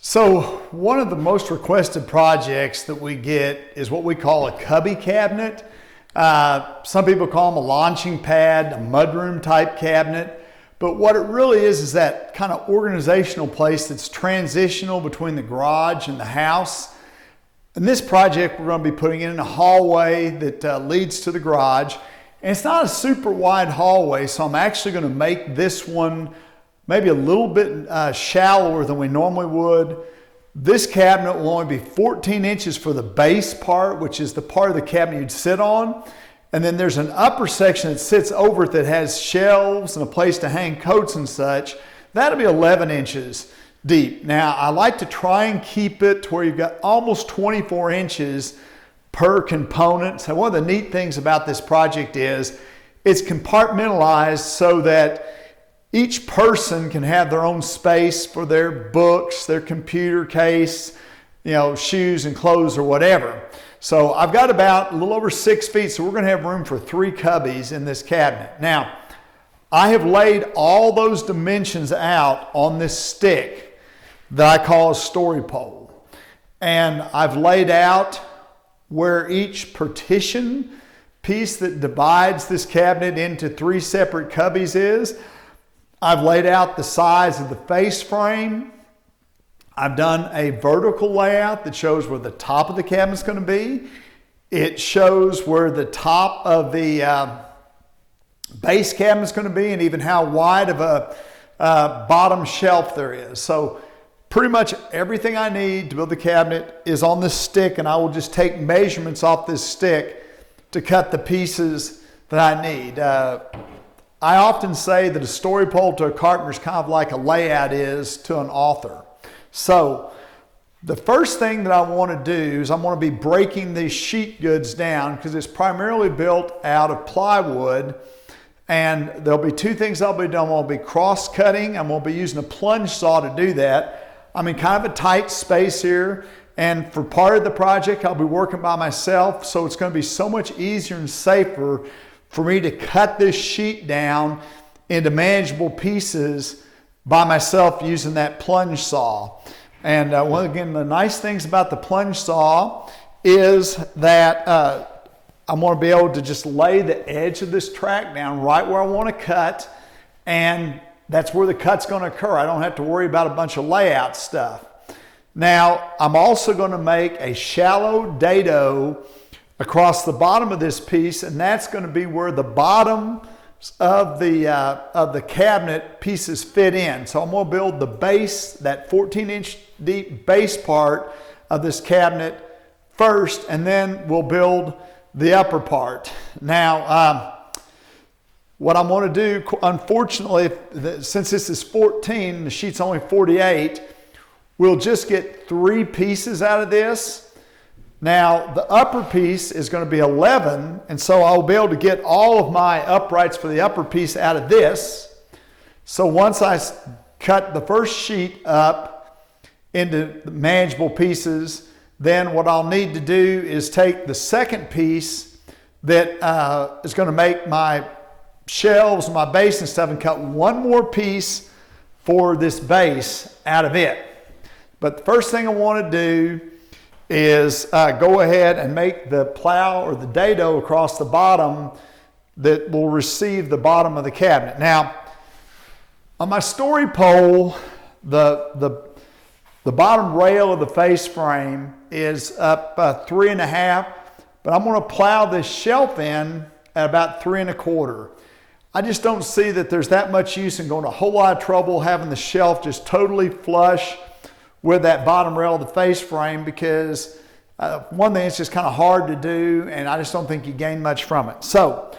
So one of the most requested projects that we get is what we call a cubby cabinet. Some people call them a launching pad, a mudroom type cabinet. But what it really is that kind of organizational place that's transitional between the garage and the house. In this project, we're going to be putting it in a hallway that leads to the garage. And it's not a super wide hallway, so I'm actually going to make this one maybe a little bit shallower than we normally would. This cabinet will only be 14 inches for the base part, which is the part of the cabinet you'd sit on. And then there's an upper section that sits over it that has shelves and a place to hang coats and such. That'll be 11 inches deep. Now, I like to try and keep it to where you've got almost 24 inches per component. So one of the neat things about this project is it's compartmentalized so that each person can have their own space for their books, their computer case, shoes and clothes or whatever. So I've got about a little over 6 feet, so we're going to have room for 3 cubbies in this cabinet. Now, I have laid all those dimensions out on this stick that I call a story pole. And I've laid out where each partition piece that divides this cabinet into 3 separate cubbies is. I've laid out the size of the face frame. I've done a vertical layout that shows where the top of the cabinet is going to be. It shows where the top of the base cabinet is going to be and even how wide of a bottom shelf there is. So pretty much everything I need to build the cabinet is on this stick, and I will just take measurements off this stick to cut the pieces that I need. I often say that a story pole to a carpenter is kind of like a layout is to an author. So the first thing that I want to do is I'm going to be breaking these sheet goods down because it's primarily built out of plywood. And there'll be 2 things I'll be doing. I'm going to be cross-cutting. I'm going to be using a plunge saw to do that. I'm in kind of a tight space here. And for part of the project, I'll be working by myself. So it's going to be so much easier and safer for me to cut this sheet down into manageable pieces by myself using that plunge saw. And again, the nice things about the plunge saw is that I'm going to be able to just lay the edge of this track down right where I want to cut, and that's where the cut's going to occur. I don't have to worry about a bunch of layout stuff. Now, I'm also going to make a shallow dado across the bottom of this piece, and that's going to be where the bottom of the cabinet pieces fit in. So I'm going to build the base, that 14-inch deep base part of this cabinet first, and then we'll build the upper part. Now, what I'm going to do, unfortunately, since this is 14, the sheet's only 48, we'll just get 3 pieces out of this. Now, the upper piece is going to be 11, and so I'll be able to get all of my uprights for the upper piece out of this. So once I cut the first sheet up into manageable pieces, then what I'll need to do is take the second piece that is going to make my shelves and my base and stuff and cut one more piece for this base out of it. But the first thing I want to do is go ahead and make the plow or the dado across the bottom that will receive the bottom of the cabinet. Now, on my story pole, the bottom rail of the face frame is up 3.5, but I'm going to plow this shelf in at about 3.25. I just don't see that there's that much use in going a whole lot of trouble having the shelf just totally flush with that bottom rail of the face frame, because one thing, it's just kind of hard to do, and I just don't think you gain much from it. So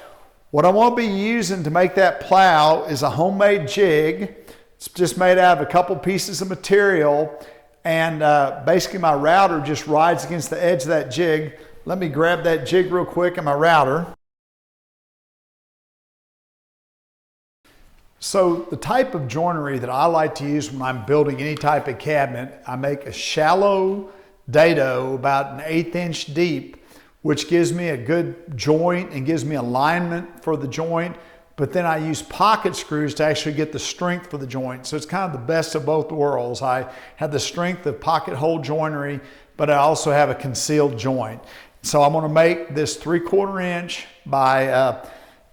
what I want to be using to make that plow is a homemade jig. It's just made out of a couple pieces of material, and basically my router just rides against the edge of that jig. Let me grab that jig real quick and my router. So the type of joinery that I like to use when I'm building any type of cabinet, I make a shallow dado about an 1/8 inch deep, which gives me a good joint and gives me alignment for the joint. but then I use pocket screws to actually get the strength for the joint. So it's kind of the best of both worlds. I have the strength of pocket hole joinery, but I also have a concealed joint. So I'm gonna make this 3/4 inch by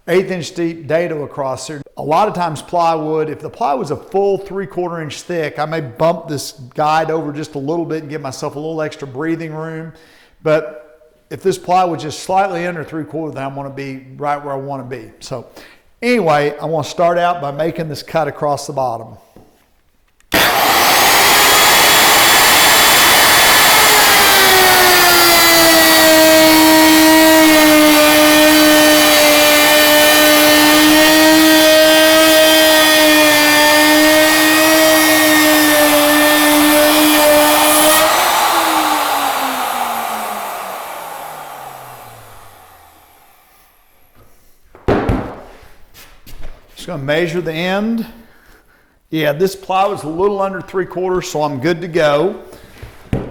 1/8 inch deep dado across here. A lot of times plywood, if the plywood's a full 3/4 inch thick, I may bump this guide over just a little bit and give myself a little extra breathing room. But if this plywood's just slightly under 3/4, then I'm gonna be right where I wanna be. So anyway, I want to start out by making this cut across the bottom. Going to measure the end. Yeah, this plywood's a little under 3/4, so I'm good to go.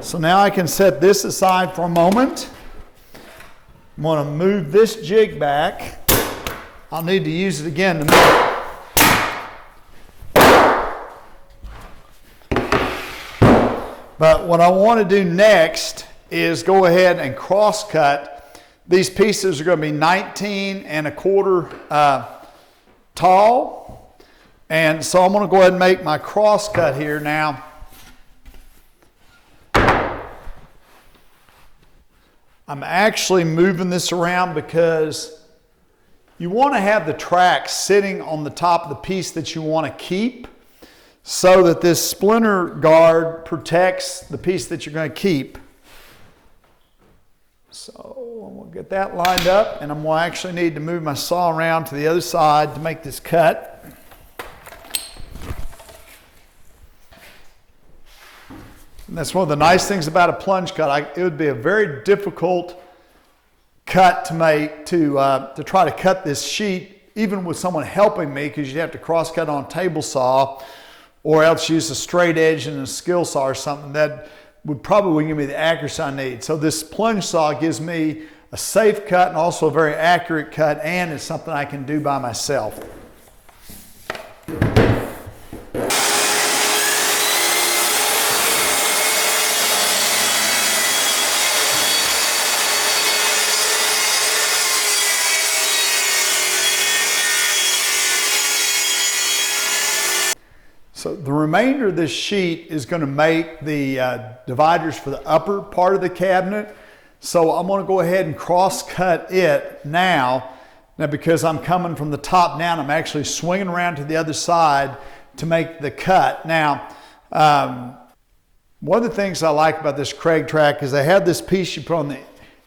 So now I can set this aside for a moment. I'm going to move this jig back. I'll need to use it again to move. But what I want to do next is go ahead and cross cut. These pieces are going to be 19 1/4 tall, and so I'm going to go ahead and make my cross cut here now. I'm actually moving this around because you want to have the track sitting on the top of the piece that you want to keep so that this splinter guard protects the piece that you're going to keep. So I'm going to get that lined up, and I'm going to actually need to move my saw around to the other side to make this cut. And that's one of the nice things about a plunge cut. It would be a very difficult cut to make to try to cut this sheet, even with someone helping me, because you'd have to cross cut on a table saw or else use a straight edge and a skill saw or something. That would probably give me the accuracy I need. So this plunge saw gives me a safe cut and also a very accurate cut, and it's something I can do by myself. So the remainder of this sheet is going to make the dividers for the upper part of the cabinet. So I'm going to go ahead and cross cut it now. Now because I'm coming from the top down, I'm actually swinging around to the other side to make the cut. Now, one of the things I like about this Kreg track is they have this piece you put on the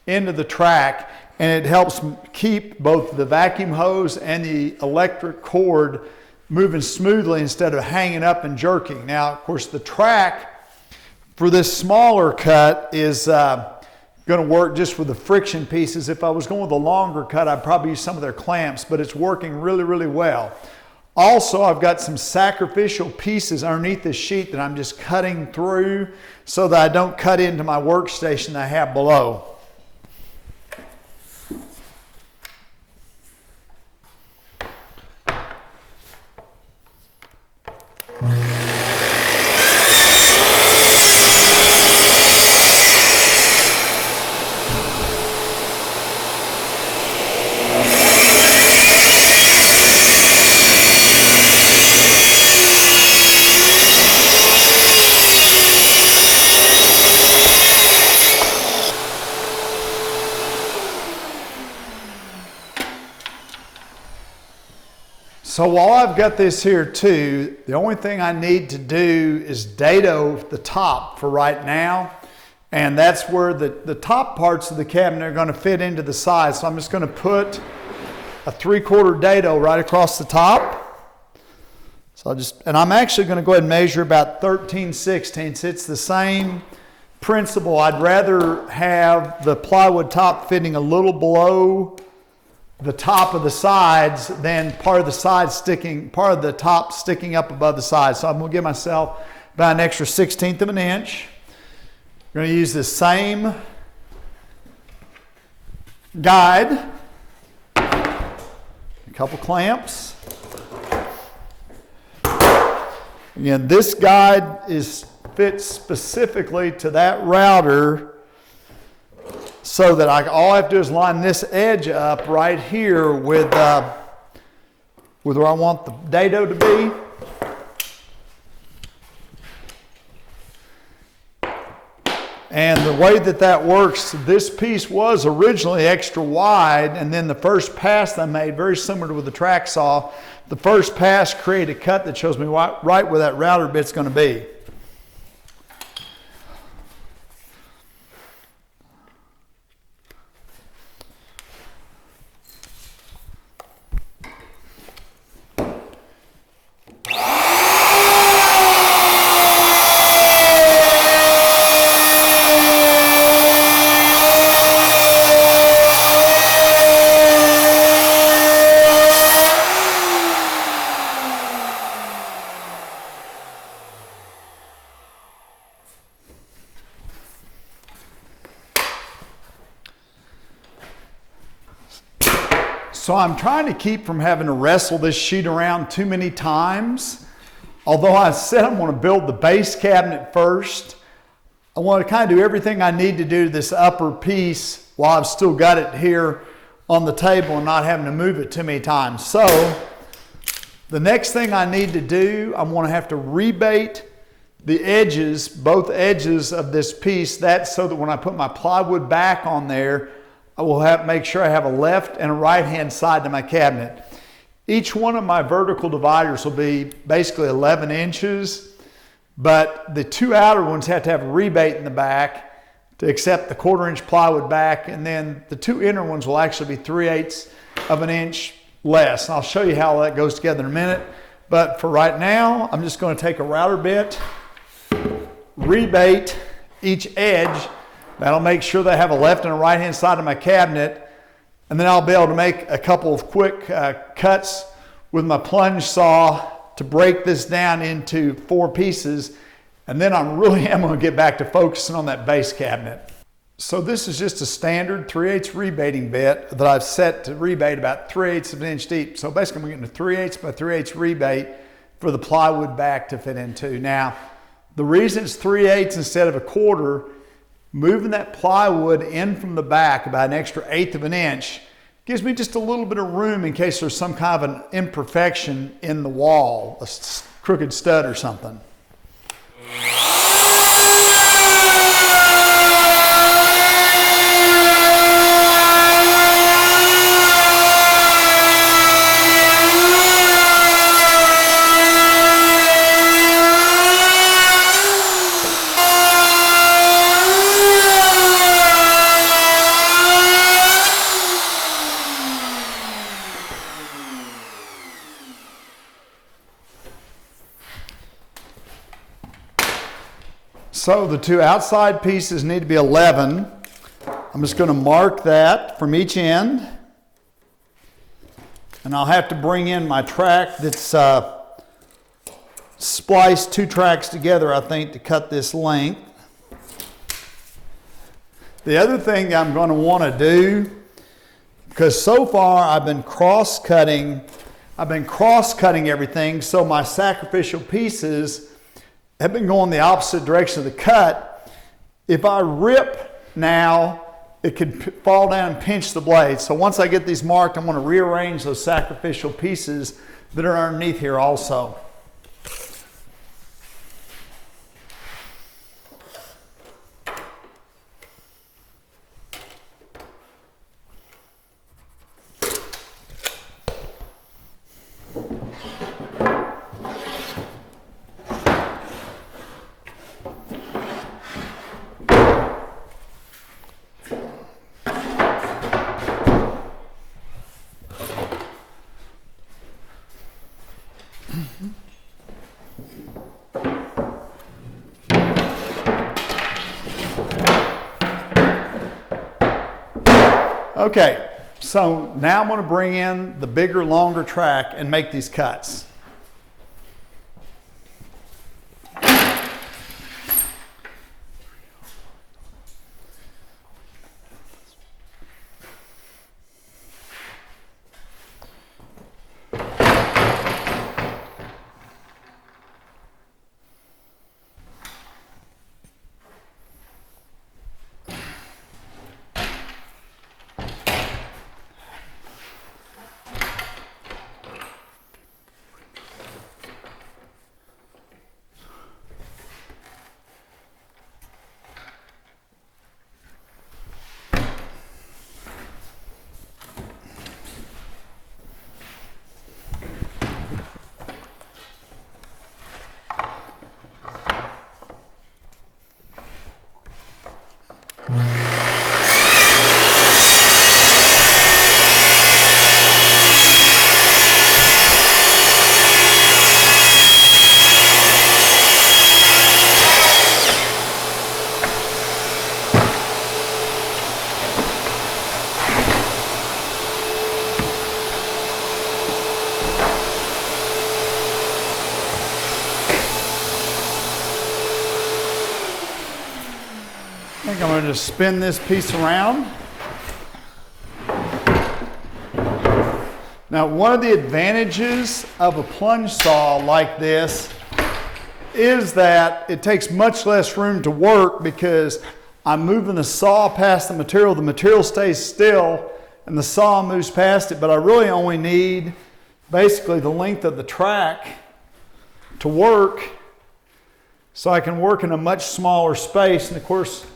end of the track, and it helps keep both the vacuum hose and the electric cord moving smoothly instead of hanging up and jerking. Now, of course, the track for this smaller cut is going to work just with the friction pieces. If I was going with a longer cut, I'd probably use some of their clamps, but it's working really, really well. Also, I've got some sacrificial pieces underneath this sheet that I'm just cutting through so that I don't cut into my workstation that I have below. So while I've got this here too, the only thing I need to do is dado the top for right now. And that's where the top parts of the cabinet are going to fit into the sides. So I'm just going to put a 3/4 dado right across the top. So I'm actually going to go ahead and measure about 13/16. It's the same principle. I'd rather have the plywood top fitting a little below the top of the sides than part of the top sticking up above the sides. So I'm going to give myself about an extra 1/16 of an inch. I'm going to use the same guide. Come couple clamps. Again, this guide fits specifically to that router so that all I have to do is line this edge up right here with where I want the dado to be. And the way that works, this piece was originally extra wide, and then the first pass I made, very similar to with the track saw, the first pass created a cut that shows me right where that router bit's going to be. So I'm trying to keep from having to wrestle this sheet around too many times. Although I said I'm going to build the base cabinet first, I want to kind of do everything I need to do to this upper piece while I've still got it here on the table and not having to move it too many times. So the next thing I need to do, I'm going to have to rebate the edges, both edges of this piece. That's so that when I put my plywood back on there, I will make sure I have a left and a right hand side to my cabinet. Each one of my vertical dividers will be basically 11 inches, but the two outer ones have to have a rebate in the back to accept the 1/4 inch plywood back, and then the two inner ones will actually be 3/8 of an inch less. And I'll show you how that goes together in a minute, but for right now, I'm just going to take a router bit, rebate each edge. That'll make sure that I have a left and a right hand side of my cabinet, and then I'll be able to make a couple of quick cuts with my plunge saw to break this down into 4 pieces, and then I really am going to get back to focusing on that base cabinet. So this is just a standard 3/8 rebating bit that I've set to rebate about 3/8 of an inch deep. So basically I'm getting a 3/8 by 3/8 rebate for the plywood back to fit into. Now, the reason it's 3/8 instead of a 1/4, moving that plywood in from the back about an extra 1/8 of an inch gives me just a little bit of room in case there's some kind of an imperfection in the wall, a crooked stud or something. So the two outside pieces need to be 11. I'm just going to mark that from each end. And I'll have to bring in my track that's spliced 2 tracks together, I think, to cut this length. The other thing I'm going to want to do, because so far I've been cross-cutting everything, so my sacrificial pieces have been going the opposite direction of the cut. If I rip now, it could fall down and pinch the blade. So once I get these marked, I'm going to rearrange those sacrificial pieces that are underneath here also. Okay, so now I'm going to bring in the bigger, longer track and make these cuts. think I'm going to just spin this piece around. Now, one of the advantages of a plunge saw like this is that it takes much less room to work because I'm moving the saw past the material stays still and the saw moves past it, but I really only need basically the length of the track to work, so I can work in a much smaller space. And of course,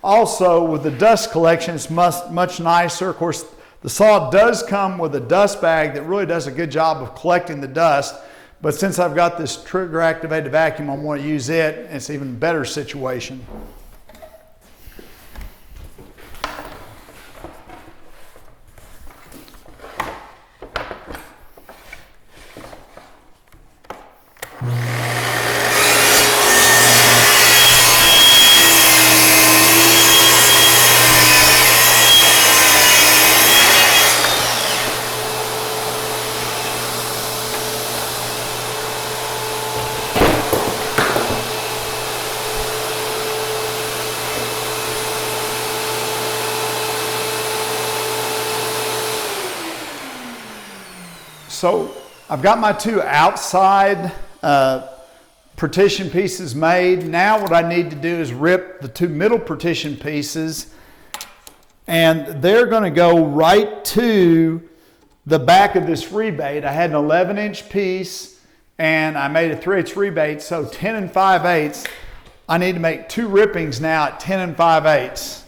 also with the dust collection, it's much nicer. Of course, the saw does come with a dust bag that really does a good job of collecting the dust, but since I've got this trigger activated vacuum, I want to use it. It's an even better situation. So I've got my two outside partition pieces made. Now what I need to do is rip the two middle partition pieces, and they're going to go right to the back of this rebate. I had an 11-inch piece and I made a 3/8 rebate, so 10 5/8. I need to make two rippings now at 10 5/8.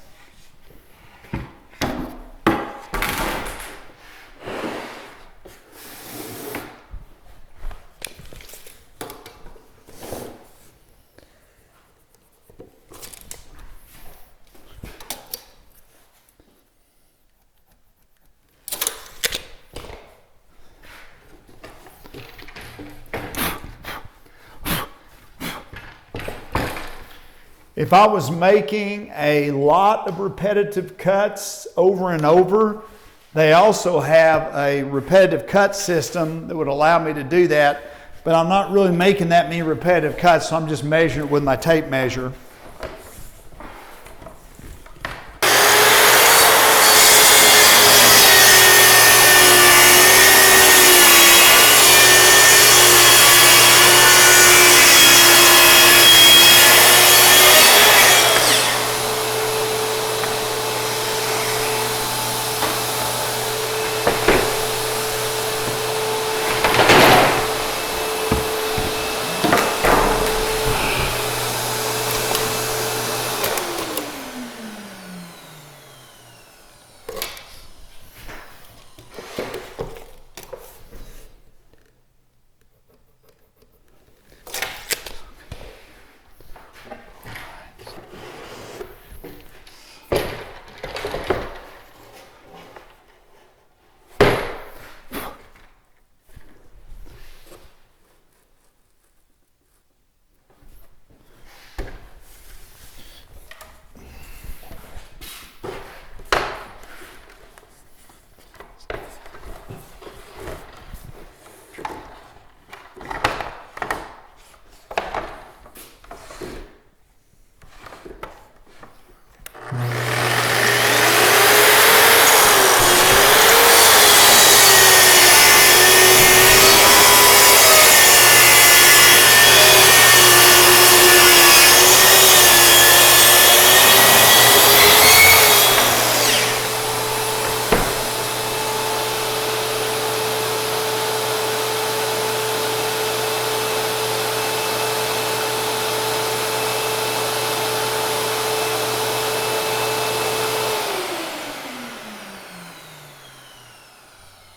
If I was making a lot of repetitive cuts over and over, they also have a repetitive cut system that would allow me to do that, but I'm not really making that many repetitive cuts, so I'm just measuring it with my tape measure.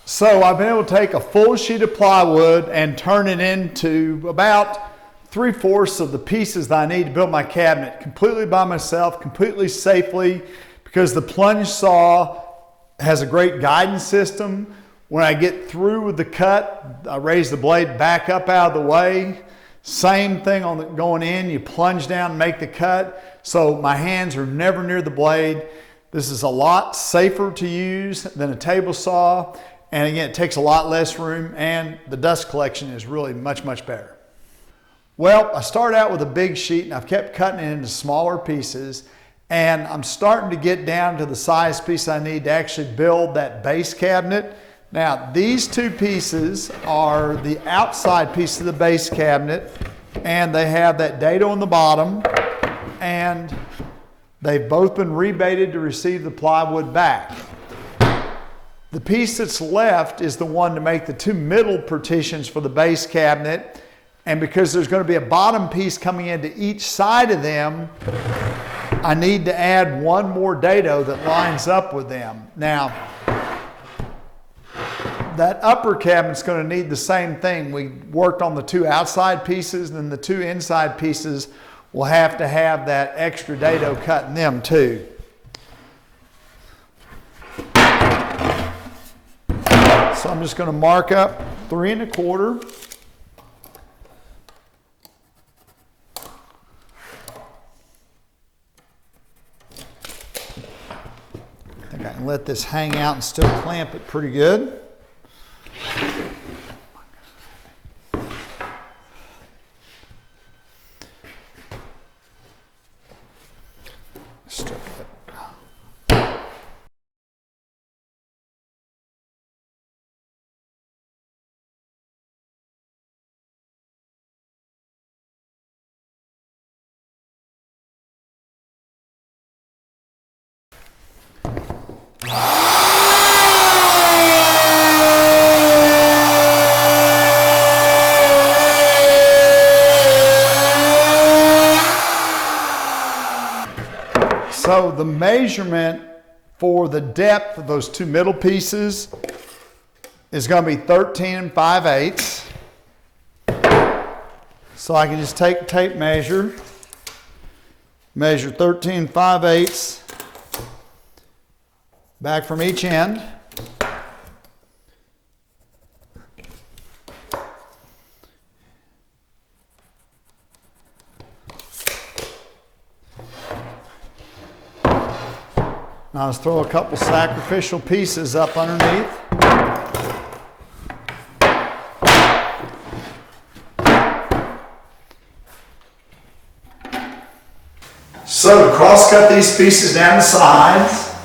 So I've been able to take a full sheet of plywood and turn it into about 3/4 of the pieces that I need to build my cabinet completely by myself, completely safely, because the plunge saw has a great guidance system. When I get through with the cut, I raise the blade back up out of the way. Same thing on the going in, you plunge down and make the cut. So my hands are never near the blade. This is a lot safer to use than a table saw. And again, it takes a lot less room, and the dust collection is really much, much better. Well, I started out with a big sheet and I've kept cutting it into smaller pieces, and I'm starting to get down to the size piece I need to actually build that base cabinet. Now, these two pieces are the outside piece of the base cabinet, and they have that dado on the bottom, and they've both been rebaited to receive the plywood back. The piece that's left is the one to make the two middle partitions for the base cabinet, and because there's going to be a bottom piece coming into each side of them, I need to add one more dado that lines up with them. Now, that upper cabinet's going to need the same thing. We worked on the two outside pieces, and then the two inside pieces will have to have that extra dado cut in them too. So I'm just going to mark up 3 1/4. I think I can let this hang out and still clamp it pretty good. So the measurement for the depth of those two middle pieces is going to be 13 5/8. So I can just take a tape measure, measure 13 5/8 back from each end. Now let's throw a couple sacrificial pieces up underneath. So to cross cut these pieces down the sides,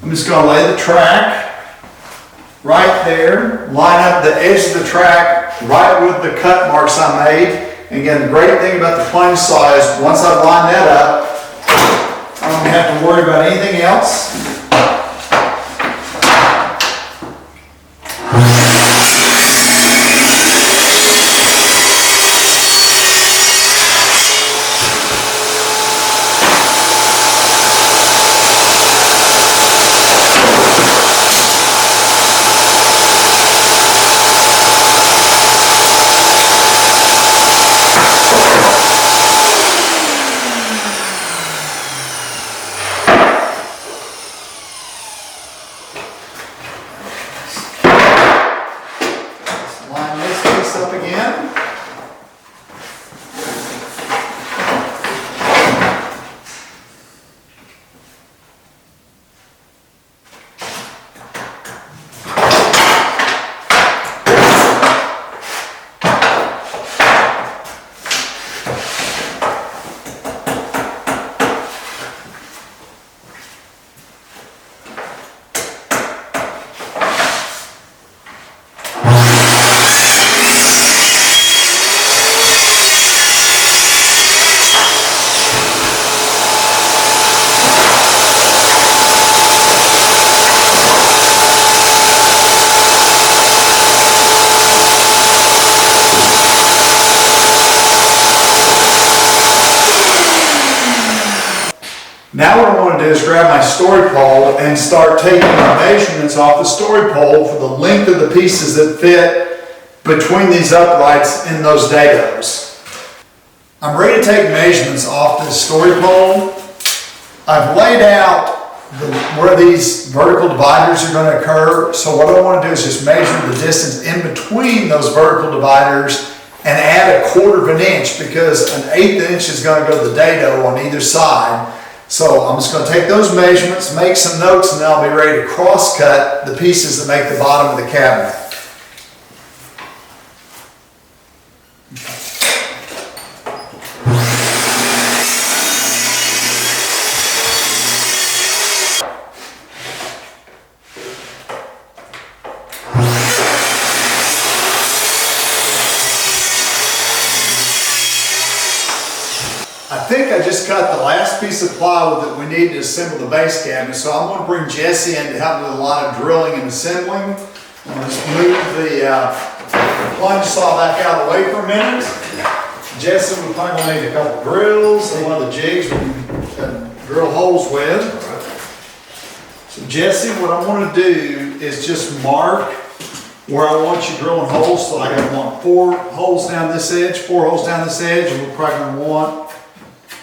I'm just going to lay the track right there, line up the edge of the track right with the cut marks I made. And again, the great thing about the plunge saw is once I've lined that up, I don't have to worry about anything else. Up again. Now what I want to do is grab my story pole and start taking my measurements off the story pole for the length of the pieces that fit between these uprights in those dados. I'm ready to take measurements off this story pole. I've laid out where these vertical dividers are going to occur, so what I want to do is just measure the distance in between those vertical dividers and add 1/4 inch, because an 1/8 inch is going to go to the dado on either side. So I'm just going to take those measurements, make some notes, and then I'll be ready to cross cut the pieces that make the bottom of the cabinet. I think I just cut the last piece of plywood that we need to assemble the base cabinet, so I'm going to bring Jesse in to help with a lot of drilling and assembling. I'm going to just move the plunge saw back out of the way for a minute. Jesse, we're probably going to need a couple drills and one of the jigs we can drill holes with. So Jesse, what I want to do is just mark where I want you drilling holes. So I want 4 holes down this edge, 4 holes down this edge, and we're probably going to want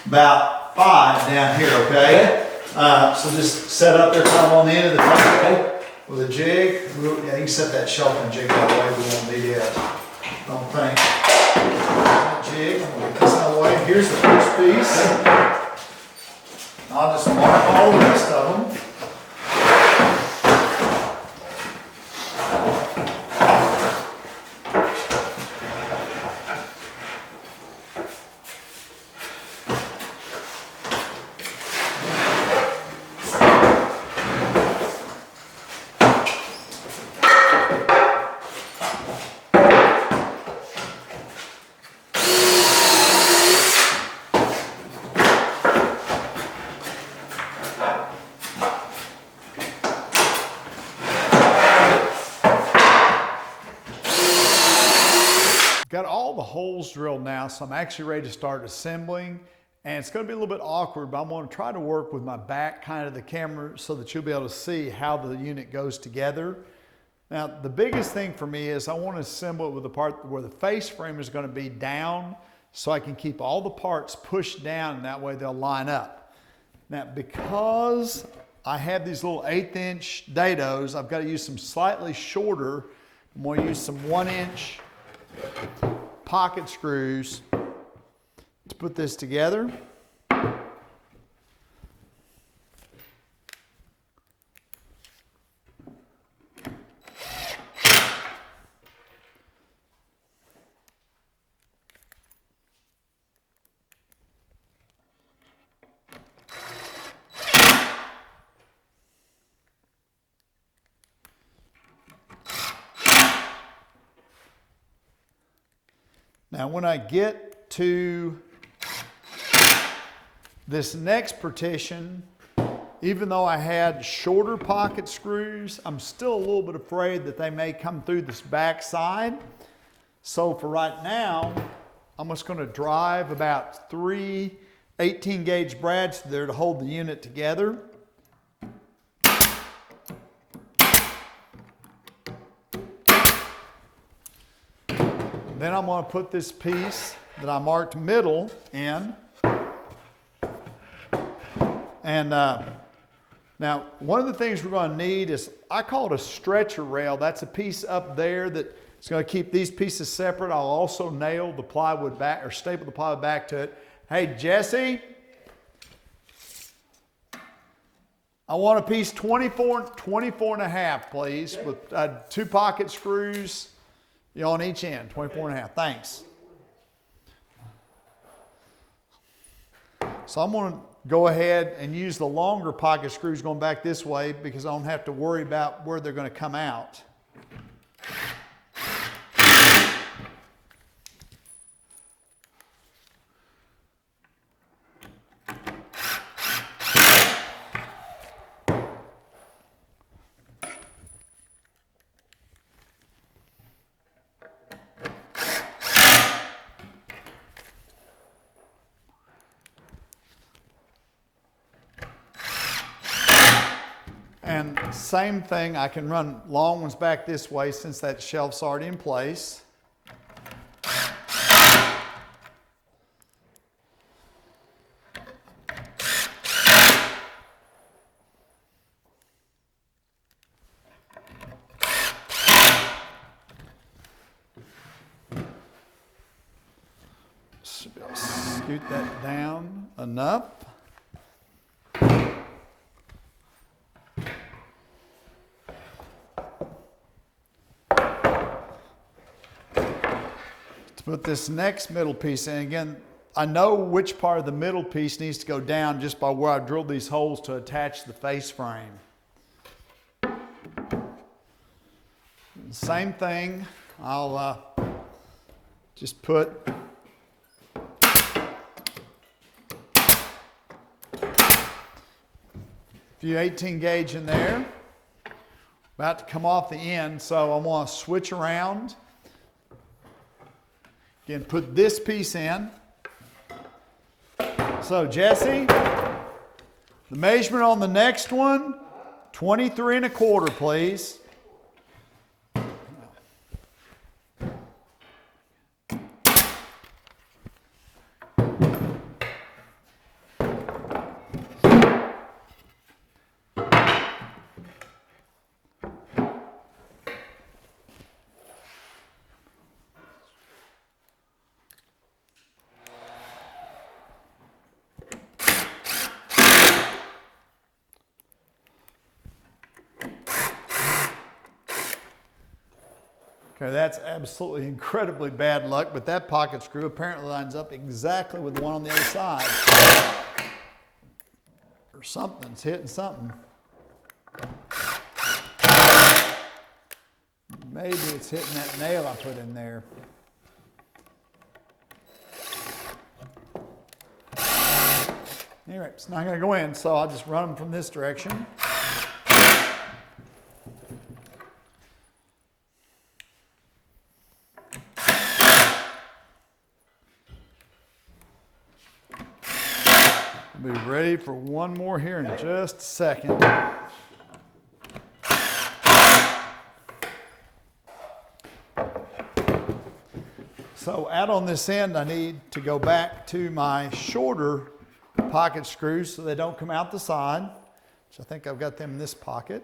about 5 down here, okay? So just set up there kind of on the end of the top, okay? With a jig. Yeah, you can set that shelving jig out of the way. We won't need it. I don't think. Jig. I'm going to get this out of the way. Here's the first piece. I'll just mark all the rest of them. Got all the holes drilled now, so I'm actually ready to start assembling. And it's going to be a little bit awkward, but I'm going to try to work with my back kind of the camera so that you'll be able to see how the unit goes together. Now, the biggest thing for me is I want to assemble it with the part where the face frame is going to be down so I can keep all the parts pushed down, and that way they'll line up. Now, because I have these little 1/8 inch dados, I've got to use some slightly shorter. I'm going to use some 1 inch pocket screws to put this together. Now, when I get to this next partition, even though I had shorter pocket screws, I'm still a little bit afraid that they may come through this back side. So for right now, I'm just going to drive about 3 18 gauge brads there to hold the unit together. Then I'm going to put this piece that I marked middle in. And now, one of the things we're going to need is, I call it a stretcher rail. That's a piece up there that is going to keep these pieces separate. I'll also nail the plywood back, or staple the plywood back to it. Hey, Jesse, I want a piece 24 and a half, please, with 2 pocket screws. On each end, 24 and a half. Thanks. So I'm going to go ahead and use the longer pocket screws going back this way because I don't have to worry about where they're going to come out. And same thing, I can run long ones back this way since that shelf's already in place. Scoot that down enough. Put this next middle piece in. Again, I know which part of the middle piece needs to go down just by where I drilled these holes to attach the face frame. Same thing, I'll just put few 18 gauge in there. About to come off the end, so I want to switch around. Again, put this piece in. So Jesse, the measurement on the next one, 23 1/4, please. Okay, that's absolutely incredibly bad luck, but that pocket screw apparently lines up exactly with the one on the other side. Or something's hitting something. Maybe it's hitting that nail I put in there. Anyway, it's not going to go in, so I'll just run them from this direction. We'll be ready for one more here in just a second. So out on this end, I need to go back to my shorter pocket screws so they don't come out the side, which I think I've got them in this pocket.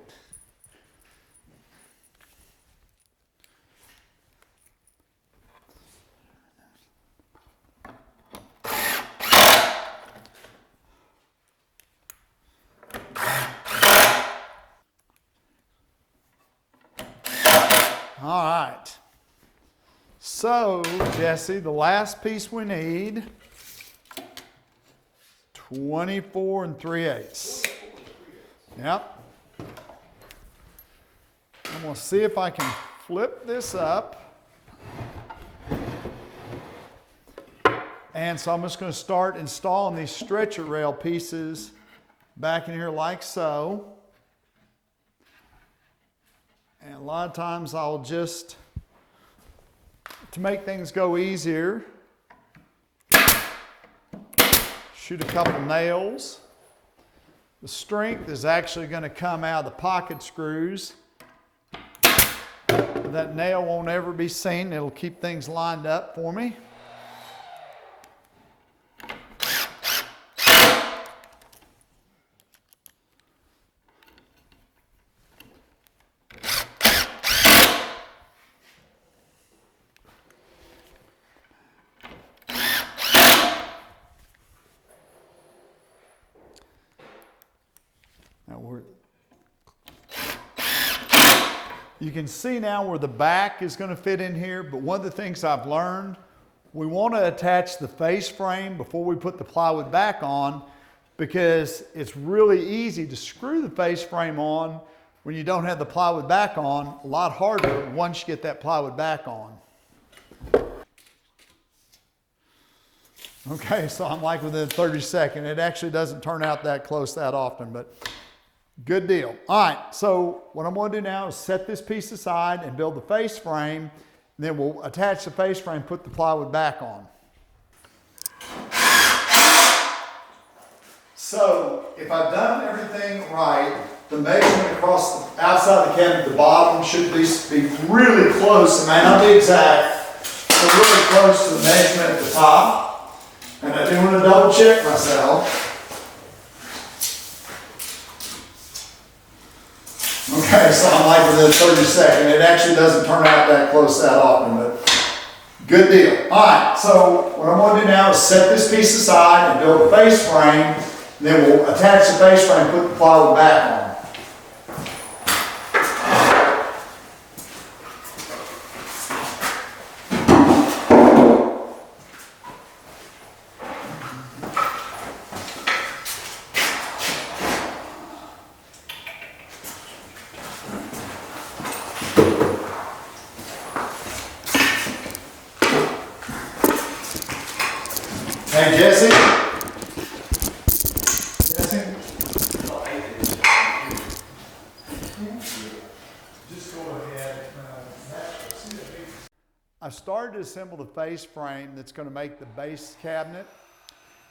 All right. So, Jesse, the last piece we need, 24 3/8. Yep. I'm going to see if I can flip this up. And so I'm just going to start installing these stretcher rail pieces back in here like so. And a lot of times I'll just, to make things go easier, shoot a couple nails. The strength is actually going to come out of the pocket screws. That nail won't ever be seen. It'll keep things lined up for me. You can see now where the back is going to fit in here, but one of the things I've learned, we want to attach the face frame before we put the plywood back on, because it's really easy to screw the face frame on when you don't have the plywood back on, a lot harder once you get that plywood back on. Okay, so I'm like within 30 seconds. It actually doesn't turn out that close that often, but good deal. All right, so what I'm going to do now is set this piece aside and build the face frame. And then we'll attach the face frame, put the plywood back on. So if I've done everything right, the measurement across the outside of the cabinet, the bottom should be really close. It may not be exact, but really close to the measurement at the top. And I do want to double check myself. Okay, so I'm like within 30 seconds. It actually doesn't turn out that close that often, but good deal. All right, so what I'm going to do now is set this piece aside and build a face frame. And then we'll attach the face frame and put the plywood back on. Hey, Jesse? Jesse? started to assemble the face frame that's going to make the base cabinet.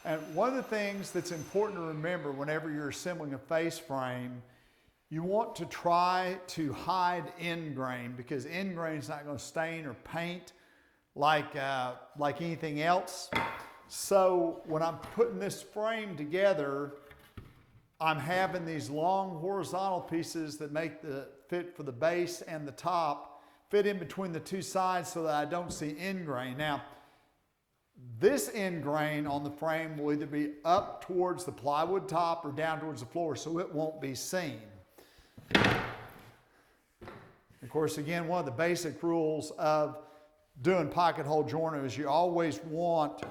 And one of the things that's important to remember whenever you're assembling a face frame, you want to try to hide end grain, because end grain is not going to stain or paint like anything else. So when I'm putting this frame together, I'm having these long horizontal pieces that make the fit for the base and the top fit in between the two sides so that I don't see end grain. Now, this end grain on the frame will either be up towards the plywood top or down towards the floor, so it won't be seen. Of course, again, one of the basic rules of doing pocket hole joinery is you always want,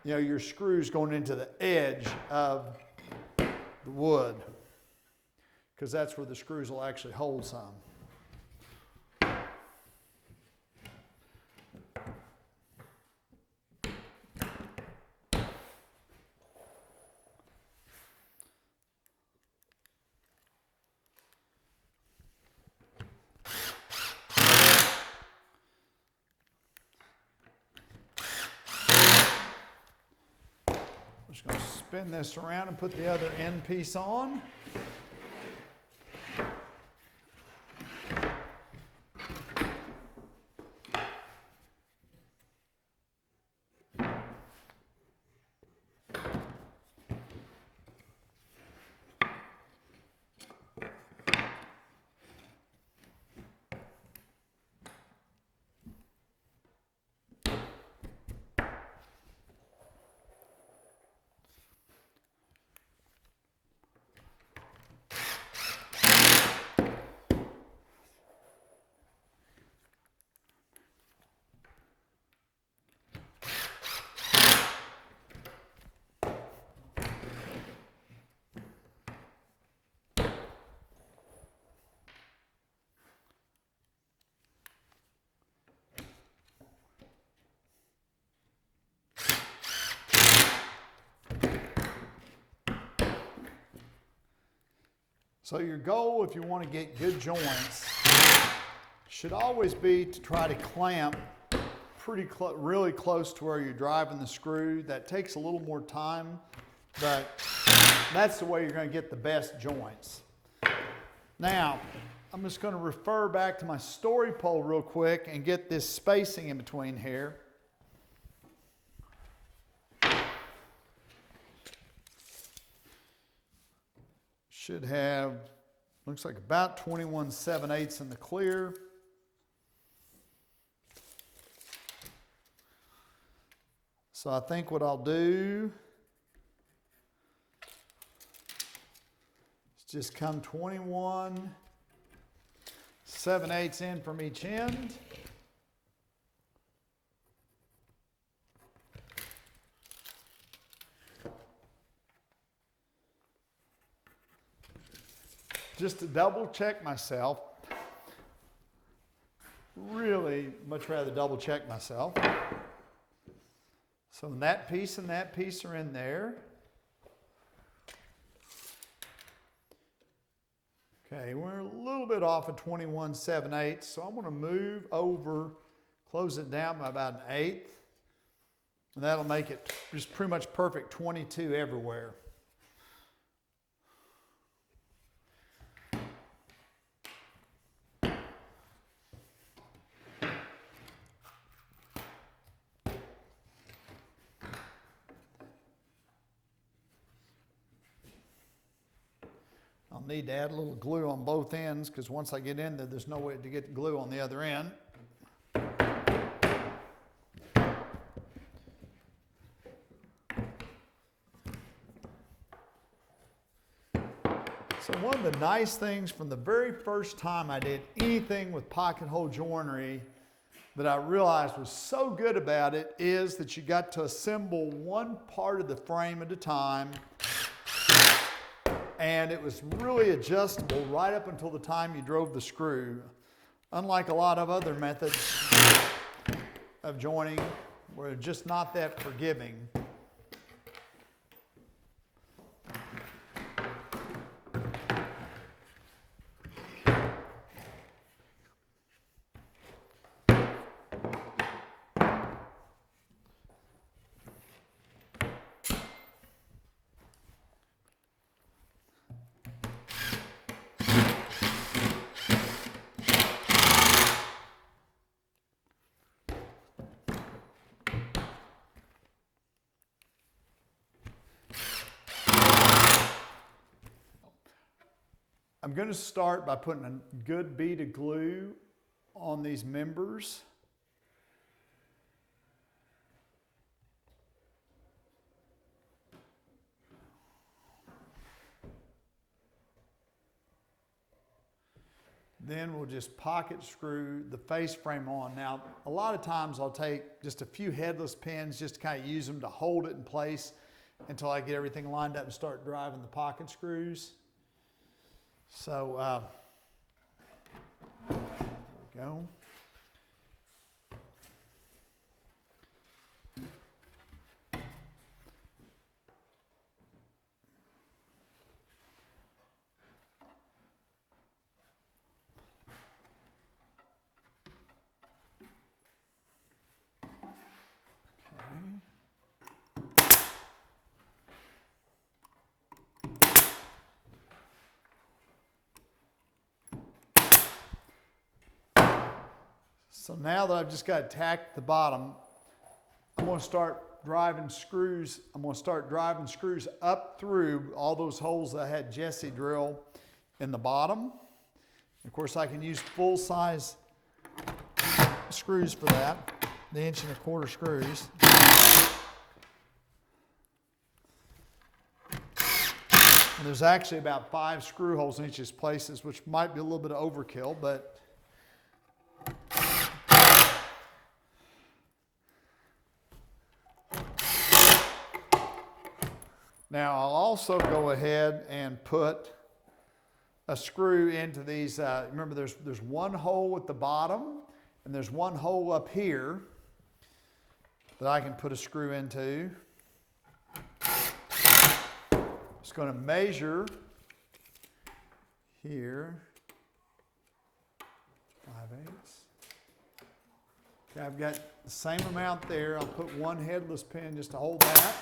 your screws going into the edge of the wood, because that's where the screws will actually hold some. I'm just going to spin this around and put the other end piece on. So your goal, if you want to get good joints, should always be to try to clamp really close to where you're driving the screw. That takes a little more time, but that's the way you're going to get the best joints. Now, I'm just going to refer back to my story pole real quick and get this spacing in between here. Should have, looks like about 21 7/8 in the clear. So I think what I'll do is just come 21 7/8 in from each end. Just to double check myself. Really much rather double check myself. So that piece and that piece are in there. Okay, we're a little bit off of 21 7/8, so I'm going to move over, close it down by about 1/8, and that'll make it just pretty much perfect 22 everywhere. I'll need to add a little glue on both ends, because once I get in there, there's no way to get glue on the other end. So one of the nice things from the very first time I did anything with pocket hole joinery that I realized was so good about it is that you got to assemble one part of the frame at a time. And it was really adjustable right up until the time you drove the screw. Unlike a lot of other methods of joining, where they're just not that forgiving. I'm going to start by putting a good bead of glue on these members. Then we'll just pocket screw the face frame on. Now, a lot of times I'll take just a few headless pins just to kind of use them to hold it in place until I get everything lined up and start driving the pocket screws. So, there we go. So now that I've just got it tacked at the bottom, I'm going to start driving screws. I'm going to start driving screws up through all those holes that I had Jesse drill in the bottom. Of course, I can use full-size screws for that, the 1¼ inch screws. And there's actually about 5 screw holes in each of these places, which might be a little bit of overkill, but now I'll also go ahead and put a screw into these. Remember, there's one hole at the bottom, and there's one hole up here that I can put a screw into. Just going to measure here, 5/8. Okay, I've got the same amount there. I'll put one headless pin just to hold that.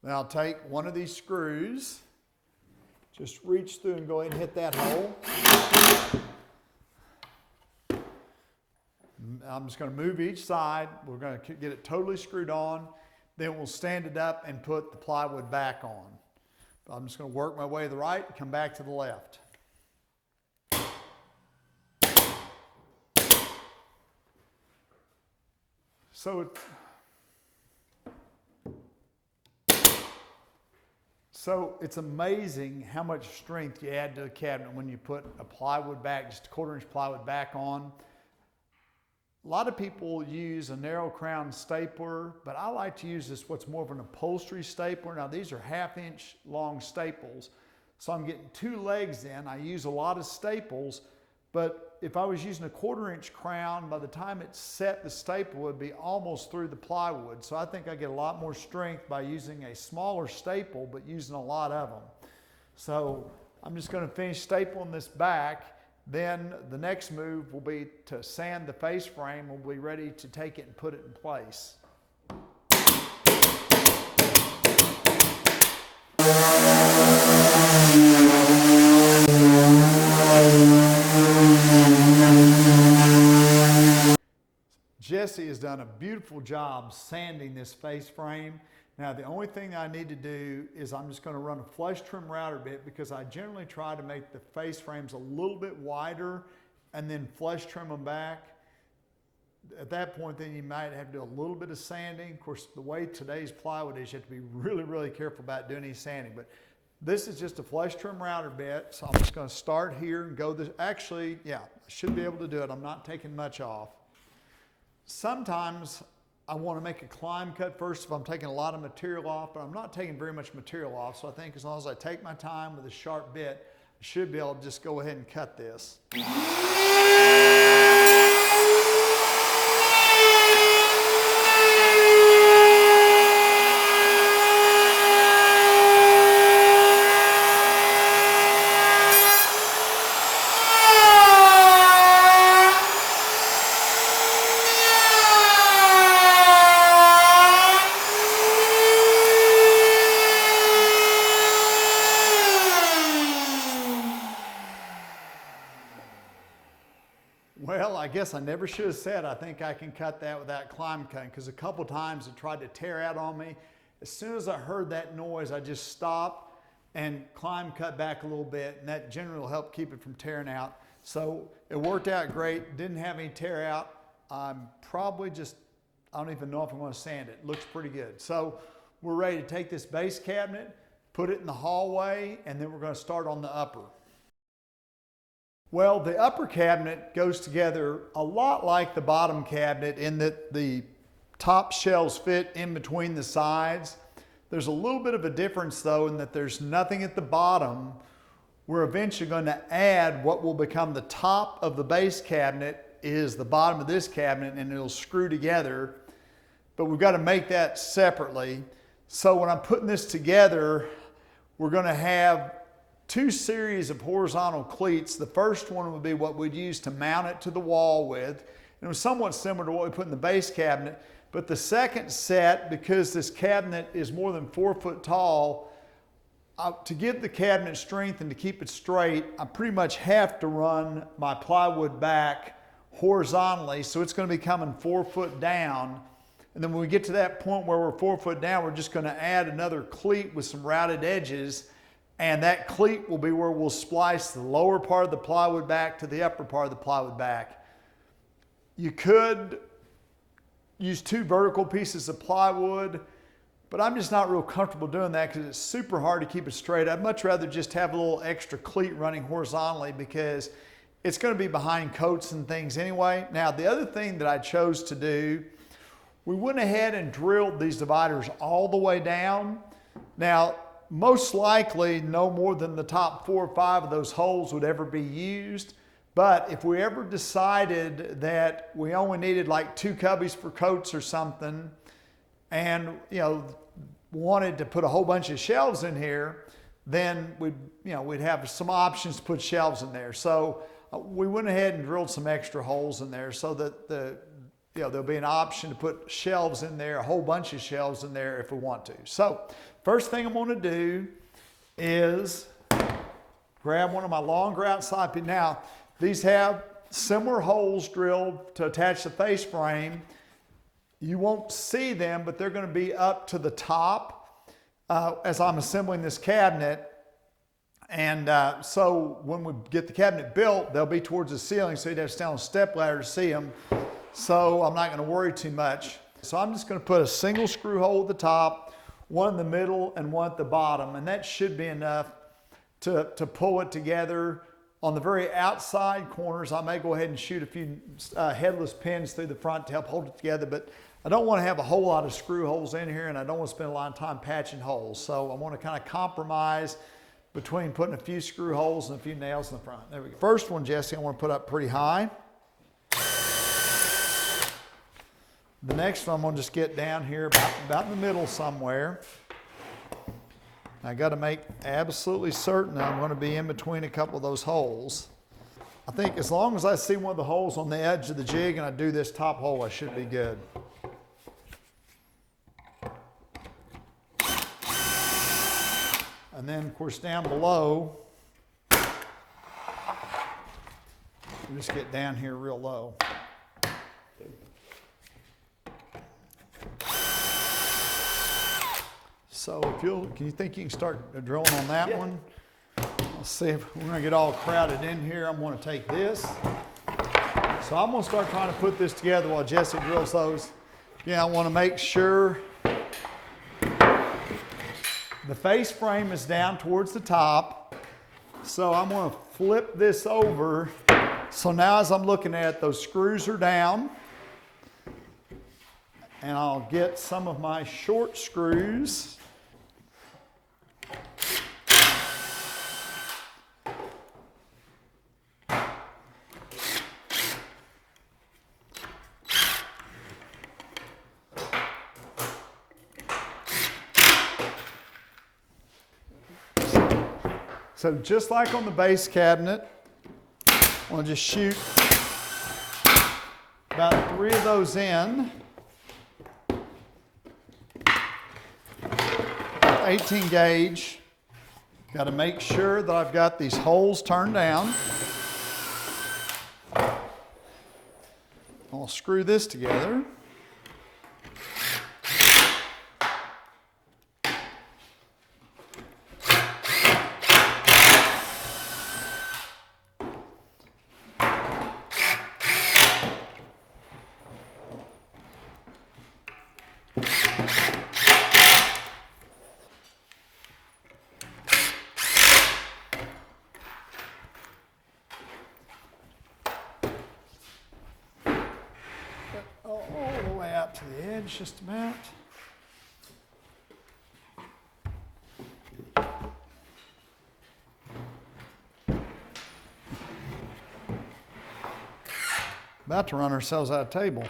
Then I'll take one of these screws, just reach through and go ahead and hit that hole. I'm just going to move each side. We're going to get it totally screwed on. Then we'll stand it up and put the plywood back on. I'm just going to work my way to the right and come back to the left. So it's amazing how much strength you add to the cabinet when you put a plywood back, just a 1/4 inch plywood back on. A lot of people use a narrow crown stapler, but I like to use this, what's more of an upholstery stapler. Now these are 1/2 inch long staples, so I'm getting 2 legs in. I use a lot of staples, but if I was using a 1/4 inch crown, by the time it's set, the staple would be almost through the plywood. So I think I get a lot more strength by using a smaller staple, but using a lot of them. So I'm just going to finish stapling this back. Then the next move will be to sand the face frame. We'll be ready to take it and put it in place. Jesse has done a beautiful job sanding this face frame. Now the only thing I need to do is I'm just going to run a flush trim router bit, because I generally try to make the face frames a little bit wider and then flush trim them back. At that point then you might have to do a little bit of sanding. Of course, the way today's plywood is, you have to be really, really careful about doing any sanding. But this is just a flush trim router bit, so I'm just going to start here and go this. Actually, yeah, I should be able to do it. I'm not taking much off. Sometimes I want to make a climb cut first if I'm taking a lot of material off, but I'm not taking very much material off. So I think as long as I take my time with a sharp bit, I should be able to just go ahead and cut this. Well, I guess I never should have said I think I can cut that without climb cutting, because a couple times it tried to tear out on me. As soon as I heard that noise, I just stopped, and climb cut back a little bit, and that generally will help keep it from tearing out. So it worked out great, didn't have any tear out. I'm probably just, I don't even know if I'm going to sand it. Looks pretty good. So we're ready to take this base cabinet, put it in the hallway, and then we're going to start on the upper. Well, the upper cabinet goes together a lot like the bottom cabinet in that the top shelves fit in between the sides. There's a little bit of a difference though in that there's nothing at the bottom. We're eventually going to add what will become the top of the base cabinet is the bottom of this cabinet, and it'll screw together. But we've got to make that separately. So when I'm putting this together, we're going to have two series of horizontal cleats. The first one would be what we'd use to mount it to the wall with. And it was somewhat similar to what we put in the base cabinet. But the second set, because this cabinet is more than 4 foot tall, to give the cabinet strength and to keep it straight, I pretty much have to run my plywood back horizontally. So it's going to be coming 4 foot down. And then when we get to that point where we're 4 foot down, we're just going to add another cleat with some routed edges. And that cleat will be where we'll splice the lower part of the plywood back to the upper part of the plywood back. You could use 2 vertical pieces of plywood, but I'm just not real comfortable doing that because it's super hard to keep it straight. I'd much rather just have a little extra cleat running horizontally because it's going to be behind coats and things anyway. Now, the other thing that I chose to do, we went ahead and drilled these dividers all the way down. Now, most likely no more than the top 4 or 5 of those holes would ever be used. But if we ever decided that we only needed like 2 cubbies for coats or something, and wanted to put a whole bunch of shelves in here, then we'd have some options to put shelves in there. So we went ahead and drilled some extra holes in there so that there'll be an option to put shelves in there, a whole bunch of shelves in there if we want to. So first thing I'm going to do is grab one of my longer outside pieces. Now, these have similar holes drilled to attach the face frame. You won't see them, but they're going to be up to the top as I'm assembling this cabinet. And so when we get the cabinet built, they'll be towards the ceiling, so you'd have to stand on a step ladder to see them. So I'm not going to worry too much. So I'm just going to put a single screw hole at the top, one in the middle, and one at the bottom. And that should be enough to pull it together. On the very outside corners, I may go ahead and shoot a few headless pins through the front to help hold it together, but I don't want to have a whole lot of screw holes in here, and I don't want to spend a lot of time patching holes. So I want to kind of compromise between putting a few screw holes and a few nails in the front. There we go. First one, Jesse, I want to put up pretty high. The next one I'm going to just get down here about in the middle somewhere. I got to make absolutely certain I'm going to be in between a couple of those holes. I think as long as I see one of the holes on the edge of the jig and I do this top hole, I should be good. And then, of course, down below, we'll just get down here real low. So can you think you can start drilling on that one? Let's see if we're going to get all crowded in here. I'm going to take this. So I'm going to start trying to put this together while Jesse drills those. Yeah, I want to make sure the face frame is down towards the top. So I'm going to flip this over. So now as I'm looking at it, those screws are down. And I'll get some of my short screws. So just like on the base cabinet, I'm going to just shoot about 3 of those in. 18 gauge. Got to make sure that I've got these holes turned down. I'll screw this together. edge just about. About to run ourselves out of table.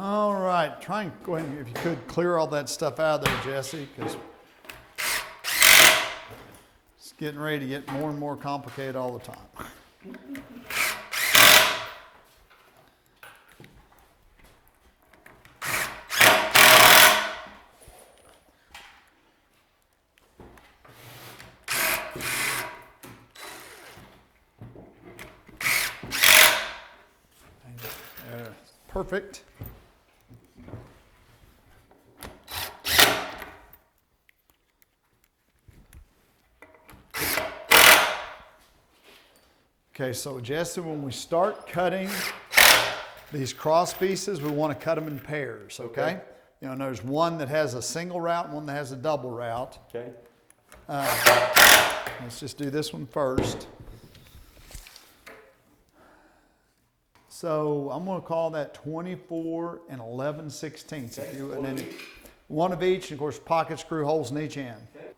All right, try and go ahead and, if you could, clear all that stuff out of there, Jesse, because it's getting ready to get more and more complicated all the time. Perfect. Okay, so Jesse, when we start cutting these cross pieces, we want to cut them in pairs, okay? You know, there's one that has a single route and one that has a double route. Okay. Let's just do this one first. So I'm going to call that 24 and 11/16. Okay. And then one of each, and of course pocket screw holes in each end. Okay.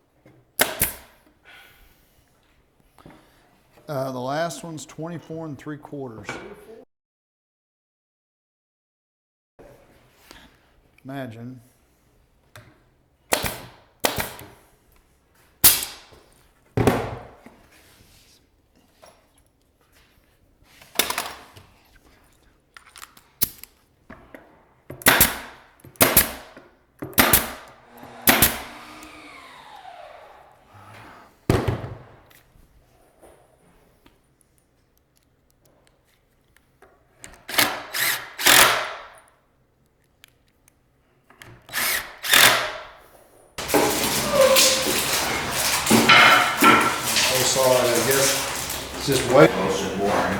The last one's 24 3/4. Imagine. Sorry, I guess it's just wait. Oh, it's just boring.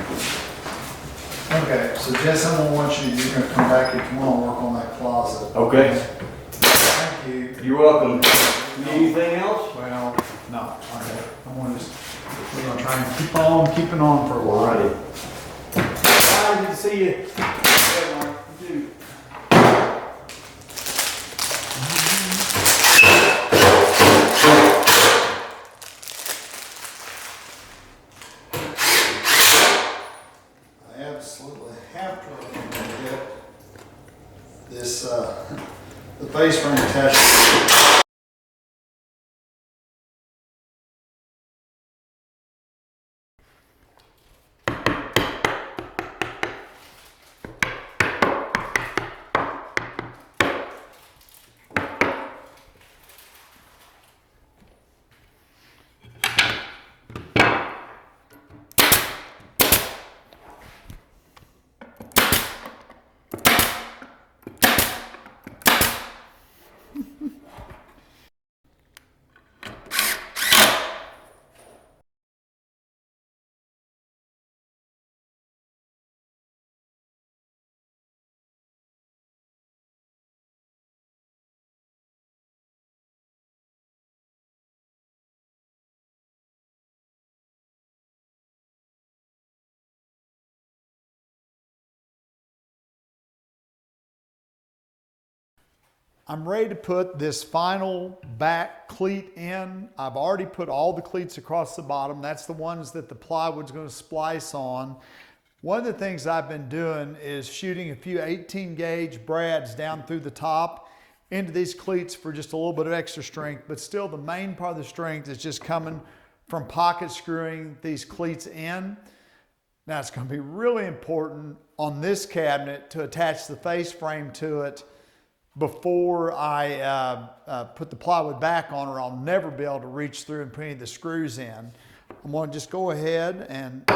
Okay, so Jess, I'm gonna want you're gonna come back here tomorrow and work on that closet. Okay. Thank you. You're welcome. Need anything else? Well, no, okay. I want to just, we're gonna try and keep on keeping on for a while. Alrighty. Bye, good to see you. Yeah, Mark, you too. I absolutely have to get this, the face frame attached. I'm ready to put this final back cleat in. I've already put all the cleats across the bottom. That's the ones that the plywood's going to splice on. One of the things I've been doing is shooting a few 18 gauge brads down through the top into these cleats for just a little bit of extra strength, but still the main part of the strength is just coming from pocket screwing these cleats in. Now it's going to be really important on this cabinet to attach the face frame to it before I put the plywood back on, or I'll never be able to reach through and put any of the screws in. I'm going to just go ahead and